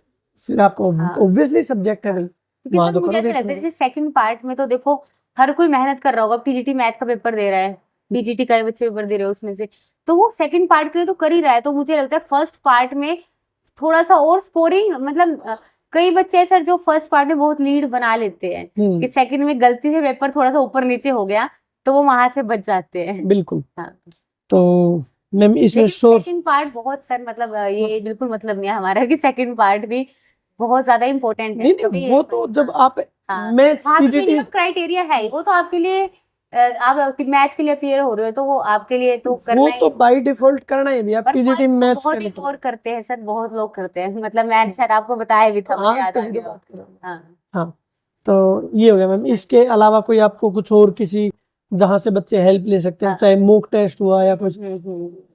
फिर आपको ऑब्वियसली सब्जेक्ट है भाई, क्योंकि सर मुझे ऐसा लगता है जैसे सेकंड पार्ट में तो देखो हर कोई मेहनत कर रहा होगा, टीजीटी मैथ का पेपर दे रहा है, पीजीटी का बच्चे पेपर दे रहे हो उसमें से, तो वो सेकंड पार्ट के लिए तो कर ही रहा है। तो मुझे लगता है फर्स्ट पार्ट में थोड़ा सा और स्कोरिंग, मतलब कई बच्चे सर जो फर्स्ट पार्ट में बहुत लीड बना लेते हैं कि सेकंड में गलती से पेपर थोड़ा सा ऊपर नीचे हो गया तो वो वहां से बच जाते हैं। बिल्कुल। हाँ। तो मैम इसमें सेकंड पार्ट बहुत सर मतलब ये बिल्कुल मतलब नहीं है हमारा कि सेकंड पार्ट भी बहुत ज्यादा इम्पोर्टेंट है। नहीं, वो तो जब आप मैथ्स मिनिमम क्राइटेरिया है वो तो आपके लिए, आप मैथ के लिए अपियर हो रहे हो तो वो आपके लिए तो करना वो ही तो बाय डिफॉल्ट करना ही भी, आप पीजीटी मैथ्स बहुत इग्नोर करते हैं सर, बहुत लोग करते हैं, मतलब मैं शायद आपको बताया भी था, मुझे याद आ गया। हाँ तो ये हो गया मैम। इसके अलावा कोई आपको कुछ और किसी जहाँ से बच्चे हेल्प ले सकते हैं, चाहे मॉक टेस्ट हुआ या कुछ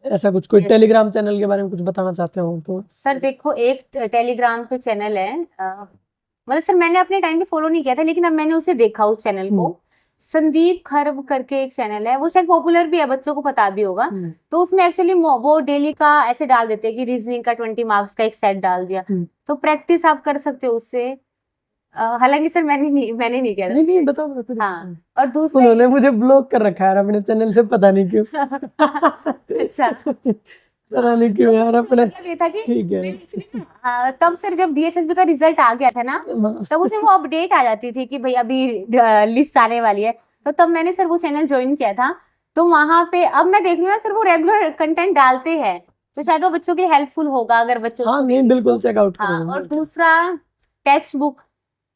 ऐसा कुछ, कोई टेलीग्राम चैनल के बारे में कुछ बताना चाहते हो तो? सर देखो एक टेलीग्राम पे चैनल है, मतलब सर मैंने अपने टाइम पे फॉलो नहीं किया था लेकिन अब मैंने उसे देखा उस चैनल को, संदीप खरब करके एक चैनल है, वो शायद पॉपुलर भी है, बच्चों को पता भी होगा। तो उसमें एक्चुअली वो डेली का ऐसे डाल देते हैं कि रीजनिंग का 20 मार्क्स का एक सेट डाल दिया, तो प्रैक्टिस आप कर सकते हो उससे। हालांकि सर मैंने नहीं किया था। नहीं बताओ। हाँ, और दूसरा उन्होंने मुझे ब्लॉक कर रखा है अपने चैनल से, पता नहीं क्यों। अच्छा पता नहीं क्यों यार अपने। मतलब ये था कि ठीक है। तब सर जब डीएसएसबी का रिजल्ट आ गया था ना, तब उसमें वो अपडेट आ जाती थी कि भाई अभी लिस्ट आने वाली है, तो तब मैंने सर वो चैनल ज्वाइन किया था। तो वहां पे अब मैं देख रही हूँ ना सर वो रेगुलर कंटेंट डालते हैं, तो शायद वो बच्चों के लिए हेल्पफुल होगा अगर बच्चों हाँ नहीं बिल्कुल चेकआउट करो। और दूसरा टेक्स्ट बुक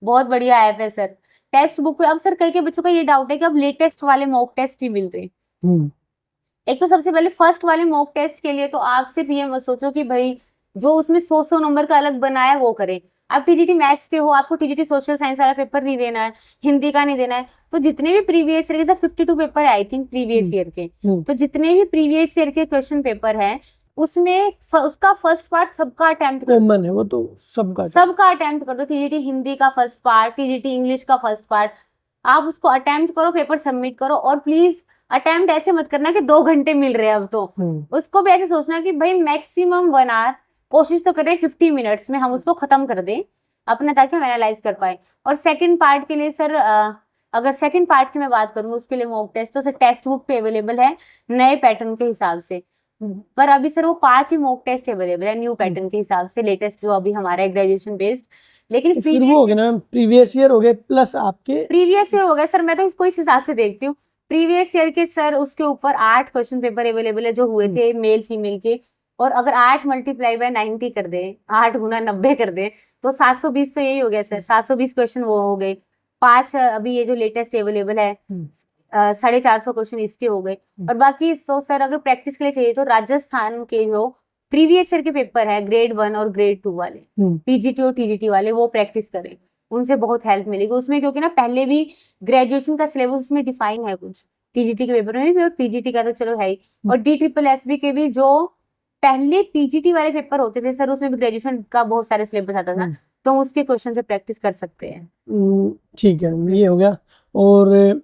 बहुत बढ़िया ऐप है सर। टेक्स्ट बुक पे अब सर कई बच्चों का ये डाउट है कि अब लेटेस्ट वाले मॉक टेस्ट ही मिल रहे। एक तो सबसे पहले फर्स्ट वाले मॉक टेस्ट के लिए तो आप सिर्फ ये मत सोचो कि भाई जो उसमें 100 नंबर का अलग बनाया वो करे। आप टीजीटी मैथ्स के हो, आपको टीजीटी सोशल साइंस वाला पेपर नहीं देना है, हिंदी का नहीं देना है, तो जितने भी प्रीवियस ईयर के 52 पेपर है आई थिंक प्रीवियस ईयर के, तो जितने भी प्रीवियस ईयर के क्वेश्चन पेपर है उसमें उसका फर्स्ट पार्ट सबका अटेम्प्ट कॉमन है, वो तो सबका अटेम्प्ट कर दो। टीजीटी हिंदी का फर्स्ट पार्ट, टीजीटी इंग्लिश का फर्स्ट पार्ट, आप उसको अटेम्प्ट करो, पेपर सबमिट करो। और प्लीज अटेम्प्ट ऐसे मत करना कि 2 घंटे मिल रहे हैं अब तो, उसको भी ऐसे सोचना कि भाई मैक्सिमम 1 आवर, कोशिश तो करें 50 मिनट्स में हम उसको खत्म कर दें अपना, ताकि हम एनालाइज कर पाए। और सेकंड पार्ट के लिए सर अगर सेकंड पार्ट की मैं बात करूँ उसके लिए मॉक टेस्ट तो सर टेक्स्ट बुक पे अवेलेबल है नए पैटर्न के हिसाब से, पर अभी सर वो 5 ही मॉक टेस्ट अवेलेबल है न्यू पैटर्न के हिसाब से, लेटेस्ट जो अभी हमारा है ग्रेजुएशन बेस्ड। लेकिन फिर वो हो गया ना प्रीवियस ईयर हो गए प्लस आपके प्रीवियस ईयर हो गया सर, मैं तो इसको इस हिसाब से देखती हूँ प्रीवियस ईयर के सर, उसके ऊपर 8 क्वेश्चन पेपर अवेलेबल है जो हुए थे मेल फीमेल के, और अगर 8 मल्टीप्लाई बाय 90 कर दे, 8 गुना 90 कर दे तो 720 तो यही हो गया सर, 720 क्वेश्चन वो हो गए। 5 अभी ये जो लेटेस्ट अवेलेबल है 450 क्वेश्चन इसके हो गए। और बाकी सो सर अगर प्रैक्टिस के लिए चाहिए तो राजस्थान के जो प्रीवियस ईयर के पेपर है ग्रेड 1 और ग्रेड 2 वाले, पीजीटी और टीजीटी वाले, वो प्रैक्टिस करें। उनसे बहुत हेल्प मिलेगी उसमें, क्योंकि ना पहले भी ग्रेजुएशन का सिलेबस उसमें डिफाइन है कुछ, टीजीटी के पेपर में भी और पीजीटी का तो चलो है ही, और DSSB के भी जो पहले पीजीटी वाले पेपर होते थे सर, उसमें भी ग्रेजुएशन का बहुत सारे सिलेबस आता था, तो उसके क्वेश्चन से प्रैक्टिस कर सकते हैं। ठीक है, ये हो गया। और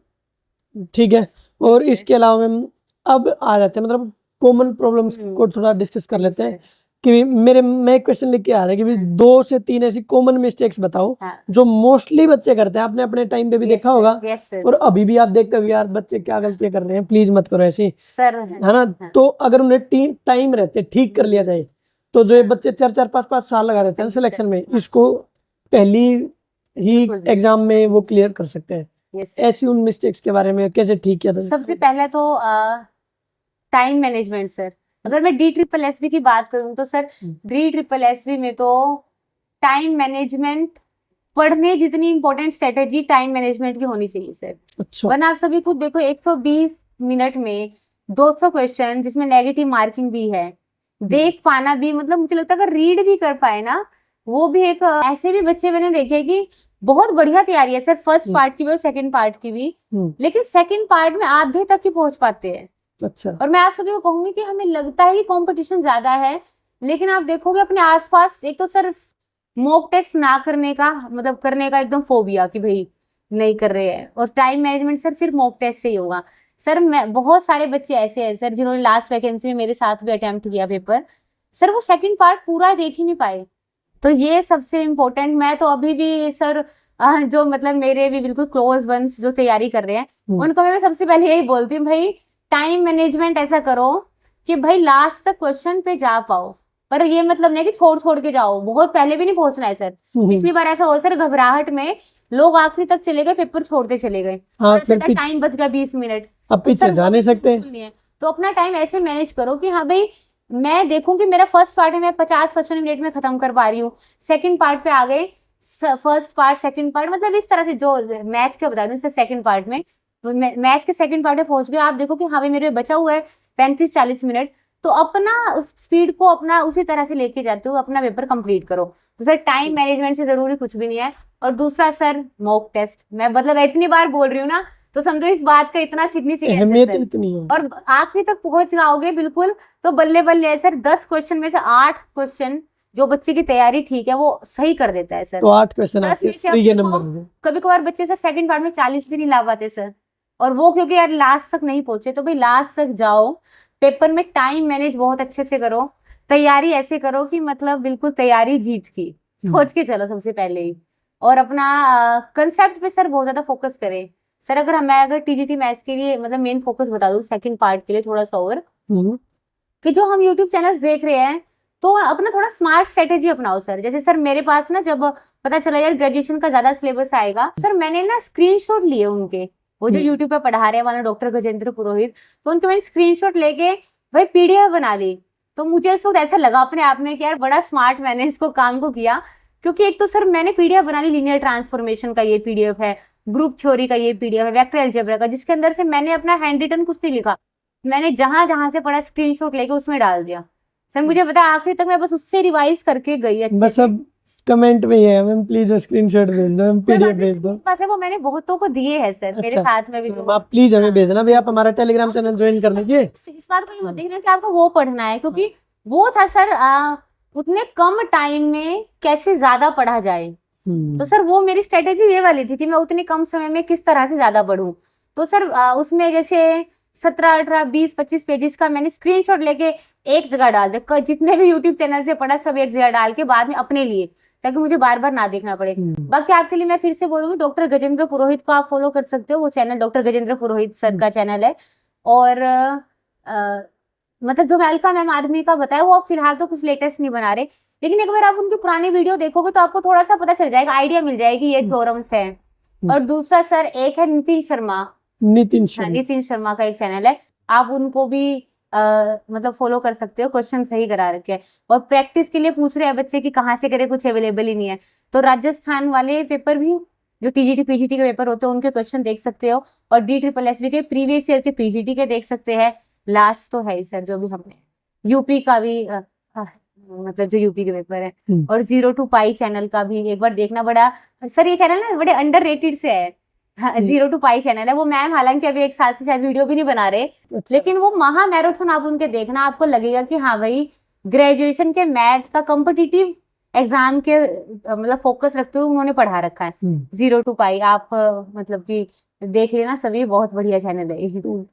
ठीक है, और इसके अलावा मैम अब आ जाते हैं मतलब कॉमन प्रॉब्लम्स को थोड़ा डिस्कस कर लेते हैं कि मैं एक क्वेश्चन लिख के आ रहा है कि 2 से 3 ऐसी कॉमन मिस्टेक्स बताओ जो मोस्टली बच्चे करते हैं। आपने अपने टाइम पे भी देखा होगा और अभी भी आप देखते हो यार बच्चे क्या गलतियां कर रहे हैं, प्लीज मत करो ऐसी सर, है ना। तो अगर उन्हें टाइम रहते ठीक कर लिया जाए तो जो ये बच्चे 4-4 5-5 साल लगा देते हैं सिलेक्शन में, इसको पहली ही एग्जाम में वो क्लियर कर सकते हैं। ऐसी उन मिस्टेक्स के बारे में कैसे ठीक किया था? सबसे पहले तो टाइम मैनेजमेंट सर, अगर मैं DSSB की बात करूं तो सर DSSB में तो टाइम मैनेजमेंट पढ़ने जितनी इंपॉर्टेंट स्ट्रेटेजी टाइम मैनेजमेंट की होनी चाहिए सर। अच्छा। वरना आप सभी खुद देखो 120 मिनट में 200 क्वेश्चन जिसमें नेगेटिव मार्किंग भी है, देख पाना भी मतलब मुझे लगता है अगर रीड भी कर पाए ना वो भी एक, ऐसे भी बच्चे मैंने देखे कि बहुत बढ़िया तैयारी है सर फर्स्ट पार्ट की भी और सेकंड पार्ट की भी, लेकिन सेकंड पार्ट में आधे तक ही पहुंच पाते हैं। अच्छा। और मैं आप सभी को कहूंगी कि हमें लगता है कि कंपटीशन ज्यादा है, लेकिन आप देखोगे अपने आसपास एक तो सर मॉक टेस्ट ना करने का मतलब करने का एकदम फोबिया कि भाई नहीं कर रहे हैं, और टाइम मैनेजमेंट सर सिर्फ मॉक टेस्ट से ही होगा सर। मैं बहुत सारे बच्चे ऐसे हैं सर जिन्होंने लास्ट वैकेंसी में मेरे साथ भी अटेम्प्ट किया पेपर, सर वो सेकंड पार्ट पूरा देख ही नहीं पाए। तो ये सबसे इम्पोर्टेंट, मैं तो अभी भी सर जो मतलब मेरे भी बिल्कुल क्लोज वंस जो तैयारी कर रहे हैं उनको मैं सबसे पहले यही बोलती हूँ भाई टाइम मैनेजमेंट ऐसा करो कि भाई लास्ट तक क्वेश्चन पे जा पाओ, पर ये मतलब नहीं कि छोड़ छोड़ के जाओ, बहुत पहले भी नहीं पहुंचना है सर। पिछली बार ऐसा हुआ सर घबराहट में लोग आखिरी तक चले गए, पेपर छोड़ते चले गए, टाइम बच गया 20 मिनट, अब पीछे जा नहीं सकते। तो अपना टाइम ऐसे मैनेज करो कि हाँ भाई मैं देखूं कि मेरा फर्स्ट पार्ट है मैं 50-55 मिनट में खत्म कर पा रही हूँ, सेकंड पार्ट पे आ गए, फर्स्ट पार्ट सेकंड पार्ट मतलब इस तरह से जो मैथ का बता रही हूँ सेकंड पार्ट में, तो मैथ के सेकंड पार्ट में पहुंच गए, आप देखो कि हाँ भाई मेरे बचा हुआ है 35-40 मिनट, तो अपना उस स्पीड को अपना उसी तरह से लेके जाते हो अपना पेपर कंप्लीट करो। तो सर टाइम मैनेजमेंट से जरूरी कुछ भी नहीं है। और दूसरा सर मॉक टेस्ट, मैं मतलब इतनी बार बोल रही हूँ ना तो समझो इस बात का इतना सिग्निफिकेंस है इतनी है। और आखिरी तक पहुंच जाओगे बिल्कुल तो बल्ले बल्ले है सर। 10 क्वेश्चन में से 8 क्वेश्चन जो बच्चे की तैयारी ठीक है वो सही कर देता है सर। तो 8 क्वेश्चन ये नंबर कभी कभार बच्चे सर सेकंड पार्ट में 40 भी नहीं ला पाते सर, और वो क्योंकि यार लास्ट तक नहीं पहुंचे। तो भाई लास्ट तक जाओ, पेपर में टाइम मैनेज बहुत अच्छे से करो, तैयारी ऐसे करो कि मतलब बिल्कुल तैयारी जीत की सोच के चलो सबसे पहले ही, और अपना कंसेप्ट पे सर बहुत ज्यादा फोकस करें सर। अगर टीजीटी मैथ्स के लिए मतलब मेन फोकस बता दूं सेकंड पार्ट के लिए थोड़ा सा और कि जो हम यूट्यूब चैनल्स देख रहे हैं तो अपना थोड़ा स्मार्ट स्ट्रेटेजी अपनाओ सर। जैसे सर मेरे पास ना जब पता चला यार ग्रेजुएशन का ज्यादा सिलेबस आएगा सर, मैंने ना स्क्रीनशॉट लिए उनके, वो जो यूट्यूब पे पढ़ा रहे हैं वाला डॉक्टर गजेंद्र पुरोहित, तो उनके मैंने स्क्रीनशॉट लेके भाई PDF बना ली। तो मुझे उस वक्त ऐसा लगा अपने आप में कि यार बड़ा स्मार्ट मैंने इसको काम को किया, क्योंकि एक तो सर मैंने PDF बना ली, लीनियर ट्रांसफॉर्मेशन का ये PDF है, ग्रुप थ्योरी का ये PDF है, वेक्टर अलजेब्रा का, जिसके अंदर से मैंने अपना हैंड रिटन कुछ नहीं लिखा, मैंने जहां जहां से पढ़ा स्क्रीनशॉट लेके उसमें डाल दिया सर। मुझे पता आखिरी तक मैं बस उससे रिवाइज करके गई अच्छे बस। अब कमेंट में ये है मैम प्लीज वो स्क्रीनशॉट भेज दो, हम PDF भेज दो। पास है वो मैंने बहुतों को दिए हैं सर। मेरे साथ में भी तो आप प्लीज हमें भेजना भी, आप हमारा टेलीग्राम चैनल ज्वाइन कर लीजिए। इस बात को ये मत देखना कि आपको वो पढ़ना है, क्योंकि वो था सर उतने कम टाइम में कैसे ज्यादा पढ़ा जाए। तो सर वो मेरी स्ट्रेटेजी ये वाली थी कि मैं उतने कम समय में किस तरह से ज्यादा पढूं। तो सर उसमें जैसे 17, 18, 20, 25 पेजेस का मैंने स्क्रीनशॉट लेके एक जगह डाल दिया, जितने भी यूट्यूब चैनल से पढ़ा सब एक जगह डाल के बाद में अपने लिए, ताकि मुझे बार बार ना देखना पड़े। बाकी आपके लिए मैं फिर से बोलूंगी डॉक्टर गजेंद्र पुरोहित को आप फॉलो कर सकते हो, वो चैनल डॉक्टर गजेंद्र पुरोहित सर का चैनल है। और मतलब जो मैं अलका मैम आदमी का बताया वो फिलहाल तो कुछ लेटेस्ट नहीं बना रहे, लेकिन एक बार आप उनकी पुरानी वीडियो देखोगे तो आपको थोड़ा सा पता चल जाएगा, आइडिया मिल जाएगी ये थ्योरम्स है। और दूसरा सर एक है नितिन शर्मा का एक चैनल है, आप उनको भी मतलब फॉलो कर सकते हो, क्वेश्चन सही करा रखे हैं। और प्रैक्टिस के लिए पूछ रहे हैं बच्चे कि कहाँ से करें, कुछ अवेलेबल ही नहीं है, तो राजस्थान वाले पेपर भी जो टीजीटी पीजीटी के पेपर होते हैं उनके क्वेश्चन देख सकते हो, और DSSB के प्रीवियस ईयर के पीजीटी के देख सकते हैं। लास्ट तो है ही सर जो भी हमने यूपी का भी मतलब जो यूपी के पेपर है। हम्म। और 0 to पाई चैनल का भी एक बार देखना, बड़ा सर ये चैनल ना बड़े अंडररेटेड से है। हाँ, 0 to पाई चैनल है वो मैम, हालांकि अभी 1 साल से शायद वीडियो भी नहीं बना रहे, अच्छा। लेकिन वो महा मैराथन आप उनके देखना, आपको लगेगा कि हाँ भाई ग्रेजुएशन के मैथ का कॉम्पिटिटिव एग्जाम के मतलब फोकस रखते हुए उन्होंने पढ़ा रखा है। 0 to पाई आप मतलब कि देख लेना सभी, बहुत बढ़िया चैनल है ये। तो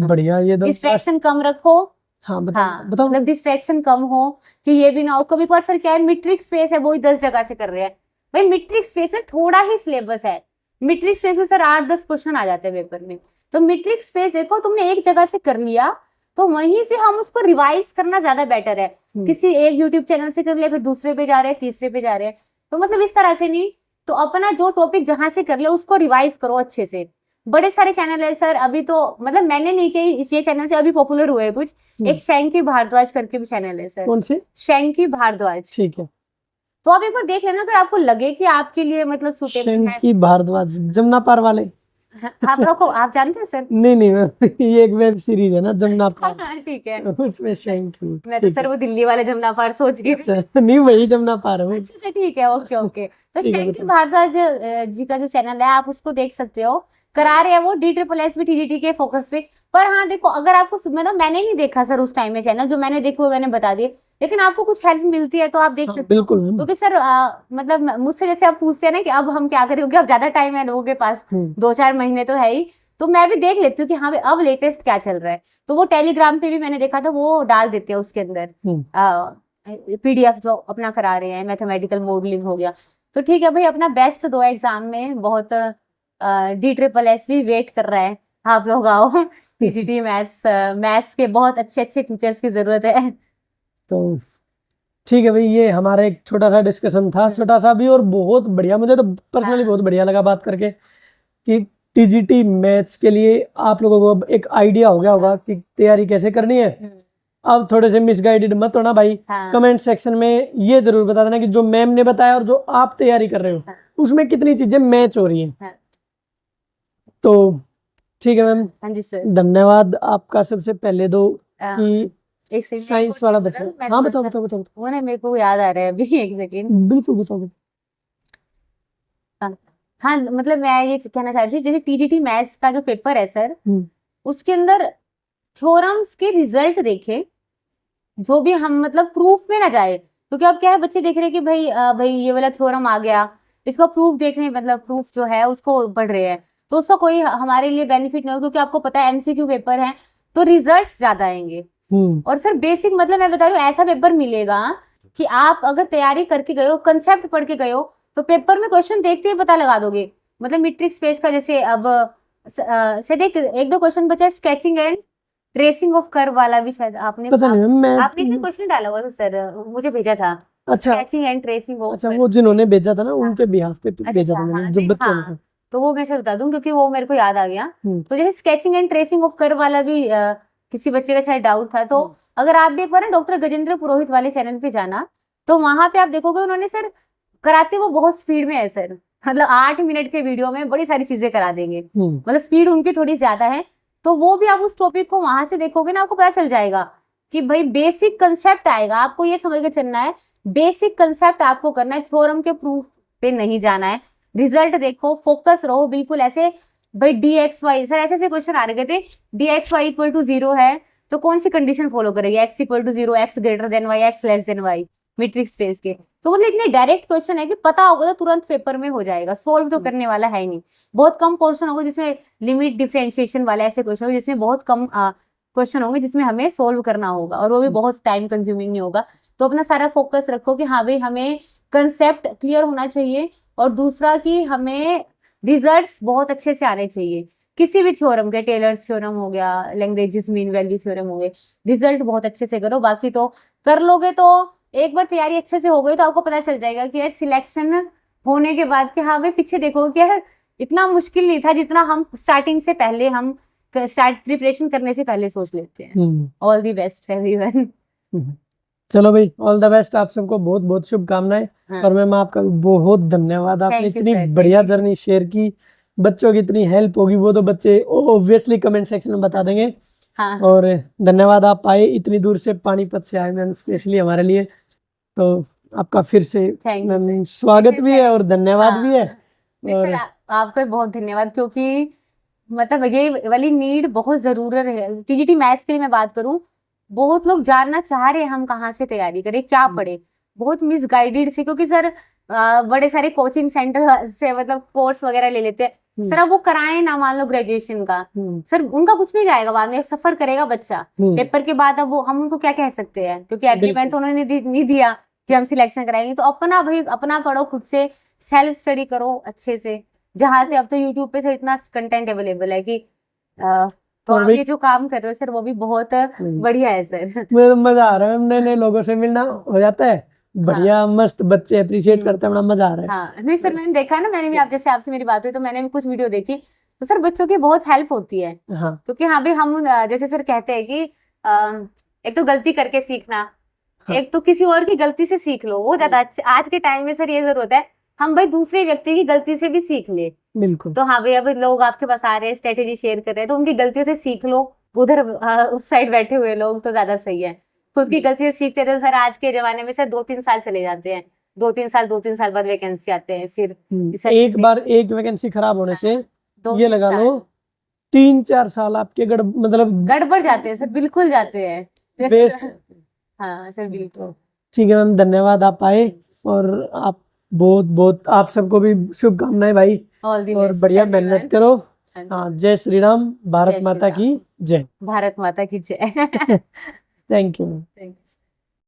बढ़िया, ये तो डिस्ट्रैक्शन कम रखो। हाँ बताओ हाँ बताओ। मतलब डिस्ट्रैक्शन कम हो कि ये भी ना हो। कभी कभार सर क्या है, मीट्रिक स्पेस है वो ही 10 जगह से कर रहे हैं। भाई मीट्रिक स्पेस में थोड़ा ही सिलेबस है, मीट्रिक स्पेस में सर 8-10 क्वेश्चन आ जाते हैं पेपर में। तो मीट्रिक स्पेस देखो तुमने एक जगह से कर लिया, तो वहीं से हम उसको रिवाइज करना ज्यादा बेटर है। किसी एक यूट्यूब चैनल से कर लिया, फिर दूसरे पे जा रहे हैं, तीसरे पे जा रहे हैं, तो मतलब इस तरह से नहीं। तो अपना जो टॉपिक जहां से कर लिया उसको रिवाइज करो अच्छे से। बड़े सारे चैनल है सर अभी तो, मतलब मैंने नहीं किया, ये चैनल से अभी पॉपुलर हुए हैं कुछ। एक शैंकी भारद्वाज करके भी चैनल है सर। कौन से? शैंकी भारद्वाज। ठीक है, तो आप एक बार देख लेना, अगर आपको लगे कि आपके लिए मतलब सुटेबल है। शैंकी भारद्वाज, जमुना पार वाले? आप जानते हैं सर? नहीं नहीं ये एक वेब सीरीज है ना जमुना पार, हाँ ठीक है। उसमें शैंकी। मैं तो सर वो दिल्ली वाले जमुना पार सोच गई। अच्छा नहीं, वही जमुना पार है वो। अच्छा ठीक है, ओके ओके। तो ठीक है, शैंकी बताओ। भारद्वाज जी का जो चैनल है आप उसको देख सकते हो। करा रहे हैं वो DSSS TGT के फोकस पे। पर हाँ देखो, अगर आपको मतलब मैंने नहीं देखा सर उस टाइम में चैनल, जो मैंने देखा वो मैंने बता दिए, लेकिन आपको कुछ हेल्प मिलती है तो आप देख हाँ, सकते हो। बिल्कुल मैम। क्योंकि सर मतलब मुझसे जैसे आप पूछते हैं ना कि अब हम क्या करें, क्योंकि अब ज्यादा टाइम है लोगों के पास, 2-4 महीने तो है ही, तो मैं भी देख लेती हूँ कि हाँ भाई अब लेटेस्ट क्या चल रहा है। तो वो टेलीग्राम पे भी मैंने देखा था, वो डाल देते हैं उसके अंदर PDF जो अपना करा रहे हैं, मैथमेटिकल मॉडलिंग हो गया। तो ठीक है भाई, अपना बेस्ट दो एग्जाम में, बहुत DSSS भी वेट कर रहा है, आप लोग आओ। TGT मैथ्स के बहुत अच्छे अच्छे टीचर्स की जरूरत है। तो ठीक है भाई, ये हमारा एक छोटा सा डिस्कशन था, छोटा सा भी और बहुत बढ़िया। मुझे तो पर्सनली बहुत बढ़िया लगा बात करके कि TGT मैथ्स के लिए आप लोगों को अब एक आइडिया हो गया होगा कि तैयारी कैसे करनी है। अब थोड़े से मिसगाइडेड मत होना भाई। कमेंट सेक्शन में ये जरूर बता देना कि जो मैम ने बताया और जो आप तैयारी कर रहे हो उसमें कितनी चीजें मैच हो रही हैं। तो ठीक है मैम, हाँ जी सर। धन्यवाद आपका। सबसे पहले दो कि एक सेकंड, साइंस वाला बच्चा। हाँ बताओ बताओ बताओ। वो ना मेरे को याद आ रहा है अभी, एक सेकंड। बिल्कुल बताओ। हाँ मतलब मैं ये कहना चाह रही थी, जैसे TGT मैथ्स का जो पेपर है सर, उसके अंदर थ्योरम्स के रिजल्ट देखे, जो भी हम मतलब प्रूफ में ना जाए, क्योंकि अब क्या है बच्चे देख रहे हैं कि भाई ये वाला थ्योरम आ गया, इसका प्रूफ देखने, मतलब प्रूफ जो है उसको पढ़ रहे हैं, तो उसका कोई हमारे लिए बेनिफिट नहीं हो, क्योंकि आपको पता है MCQ पेपर है तो रिजल्ट्स ज्यादा आएंगे। और सर बेसिक मतलब मैं बता रही हूँ, ऐसा पेपर मिलेगा कि आप अगर तैयारी करके गए हो, कंसेप्ट पढ़ के गए हो, तो पेपर में क्वेश्चन देखते ही पता लगा दोगे। मतलब मीट्रिक स्पेस का जैसे अब शायद एक दो क्वेश्चन बचा, sketching and tracing of curve वाला भी शायद आपने पता नहीं मैम, मैं आपने एक क्वेश्चन डाला हुआ था सर, मुझे भेजा था। अच्छा स्केचिंग एंड ट्रेसिंग ऑफ अच्छा, वो जिन्होंने भेजा था ना उनके बिहाफ पे भेजा था मैंने, जो बच्चों ने। हाँ, तो वो मैं शायद बता दूं क्योंकि वो मेरे को याद आ गया। तो जैसे sketching and tracing of curve वाला भी किसी बच्चे का शायद डाउट था, तो अगर आप भी एक बार ना डॉक्टर गजेंद्र पुरोहित वाले चैनल पे जाना, तो वहां पे आप देखोगे उन्होंने सर कराते वो बहुत स्पीड में है सर, मतलब 8 मिनट के वीडियो में बड़ी सारी चीजें करा देंगे, मतलब स्पीड उनकी थोड़ी ज्यादा है। तो वो भी आप उस टॉपिक को वहां से देखोगे ना, आपको पता चल जाएगा कि भाई बेसिक कंसेप्ट आएगा, आपको ये समझ के चलना है, बेसिक कंसेप्ट आपको करना है, थ्योरम के प्रूफ पे नहीं जाना है। रिजल्ट देखो, फोकस रहो बिल्कुल ऐसे। भाई DXY सर ऐसे ऐसे क्वेश्चन आ रहे थे, DXY इक्वल टू 0 है तो कौन सी कंडीशन फॉलो करेगी, x equal to 0, x greater than y, x less than y, metric space के। तो मतलब इतने डायरेक्ट क्वेश्चन है कि पता होगा तो तुरंत पेपर में हो जाएगा, सोल्व तो करने वाला है ही नहीं। बहुत कम पोर्शन होगा जिसमें लिमिट डिफरेंशिएशन वाले ऐसे क्वेश्चन होंगे, जिसमें बहुत कम क्वेश्चन होंगे जिसमें हमें सोल्व करना होगा, और वो भी बहुत टाइम कंज्यूमिंग नहीं होगा। तो अपना सारा फोकस रखो कि हाँ भाई हमें कंसेप्ट क्लियर होना चाहिए, और दूसरा कि हमें रिजल्ट्स बहुत अच्छे से आने चाहिए किसी भी थ्योरम के। टेलर्स थ्योरम हो गया, लैग्रेंजेस मीन वैल्यू थ्योरम हो गए, रिजल्ट बहुत अच्छे से करो। बाकी तो कर लोगे तो एक बार तैयारी अच्छे से हो गई तो आपको पता चल जाएगा कि यार सिलेक्शन होने के बाद कि हाँ भाई पीछे देखो कि यार इतना मुश्किल नहीं था जितना हम स्टार्टिंग से पहले, हम स्टार्ट प्रिपरेशन करने से पहले सोच लेते हैं। All the best everyone. चलो भाई, ऑल द बेस्ट। आप सबको बहुत बहुत शुभकामनाएं। और मैम आपका बहुत धन्यवाद, आपने इतनी बढ़िया जर्नी शेयर की। बच्चों की इतनी हेल्प होगी वो तो बच्चे ऑब्वियसली कमेंट सेक्शन में बता देंगे। और धन्यवाद, आप आए इतनी दूर से, पानीपत से आए मैम स्पेशली हमारे लिए। तो आपका फिर से Thank you, मैम sir. स्वागत भी है और धन्यवाद हाँ, भी है। नहीं और सर आपको बहुत धन्यवाद, क्योंकि मतलब ये वाली नीड बहुत जरूरत है। टीजीटी मैथ्स के लिए मैं बात करूं, बहुत लोग जानना चाह रहे हैं हम कहाँ से तैयारी करें, क्या पढ़े, बहुत मिसगाइडेड से, क्योंकि सर बड़े सारे कोचिंग सेंटर से मतलब कोर्स वगैरह ले लेते हैं सर। अब वो कराएं ना, मान लो ग्रेजुएशन का, सर उनका कुछ नहीं जाएगा, बाद में सफर करेगा बच्चा पेपर के बाद। अब वो हम उनको क्या कह सकते हैं, क्योंकि एग्रीमेंट तो उन्होंने नहीं दिया कि हम सिलेक्शन कराएंगे। तो अपना भाई अपना पढ़ो, खुद से सेल्फ स्टडी करो अच्छे से, जहां से अब तो यूट्यूब पे तो इतना कंटेंट अवेलेबल है कि तो और आप भी- ये जो काम कर रहे हो सर वो भी बहुत बढ़िया है सर। मुझे तो मजा आ रहा है, नए नए लोगों से मिलना हो जाता है, बढ़िया मस्त, बच्चे अप्रिशिएट करते हैं, बड़ा मजा आ रहा है। हाँ नहीं सर, मैंने देखा ना, मैंने भी आप जैसे आपसे मेरी बात हुई तो मैंने भी कुछ वीडियो देखी, तो सर बच्चों की बहुत हेल्प होती है। हाँ क्योंकि हाँ भाई हम जैसे सर कहते हैं कि एक तो गलती करके सीखना, हाँ। एक तो किसी और की गलती से सीख लो, वो ज्यादा आज के टाइम में सर ये जरूरत है, हम भाई दूसरे व्यक्ति की गलती से भी सीख ले। बिल्कुल। तो हाँ भाई अब लोग आपके पास आ रहे हैं, स्ट्रेटेजी शेयर कर रहे हैं, तो उनकी गलतियों से सीख लो। उधर उस साइड बैठे हुए लोग तो ज्यादा सही है, खुद की गलती से सीखते थे। तो सर आज के जमाने में सर 2-3 साल चले जाते हैं, 2-3 साल बाद वैकेंसी आते हैं, फिर एक बार एक वैकेंसी खराब होने से दो ये तीन लगा साल लो 3-4 साल आपके मतलब गड़बड़ जाते हैं सर, बिल्कुल जाते हैं। वेस्ट। हाँ सर बिल्कुल। ठीक है मैम, धन्यवाद आप आए, और आप बहुत बहुत आप सबको भी शुभकामनाएं भाई, ऑल दी और बेस्ट बढ़िया मेहनत करो। हाँ, जय श्री राम, भारत जय श्री माता राम। की जय। भारत माता की जय। Thank you. Thank you.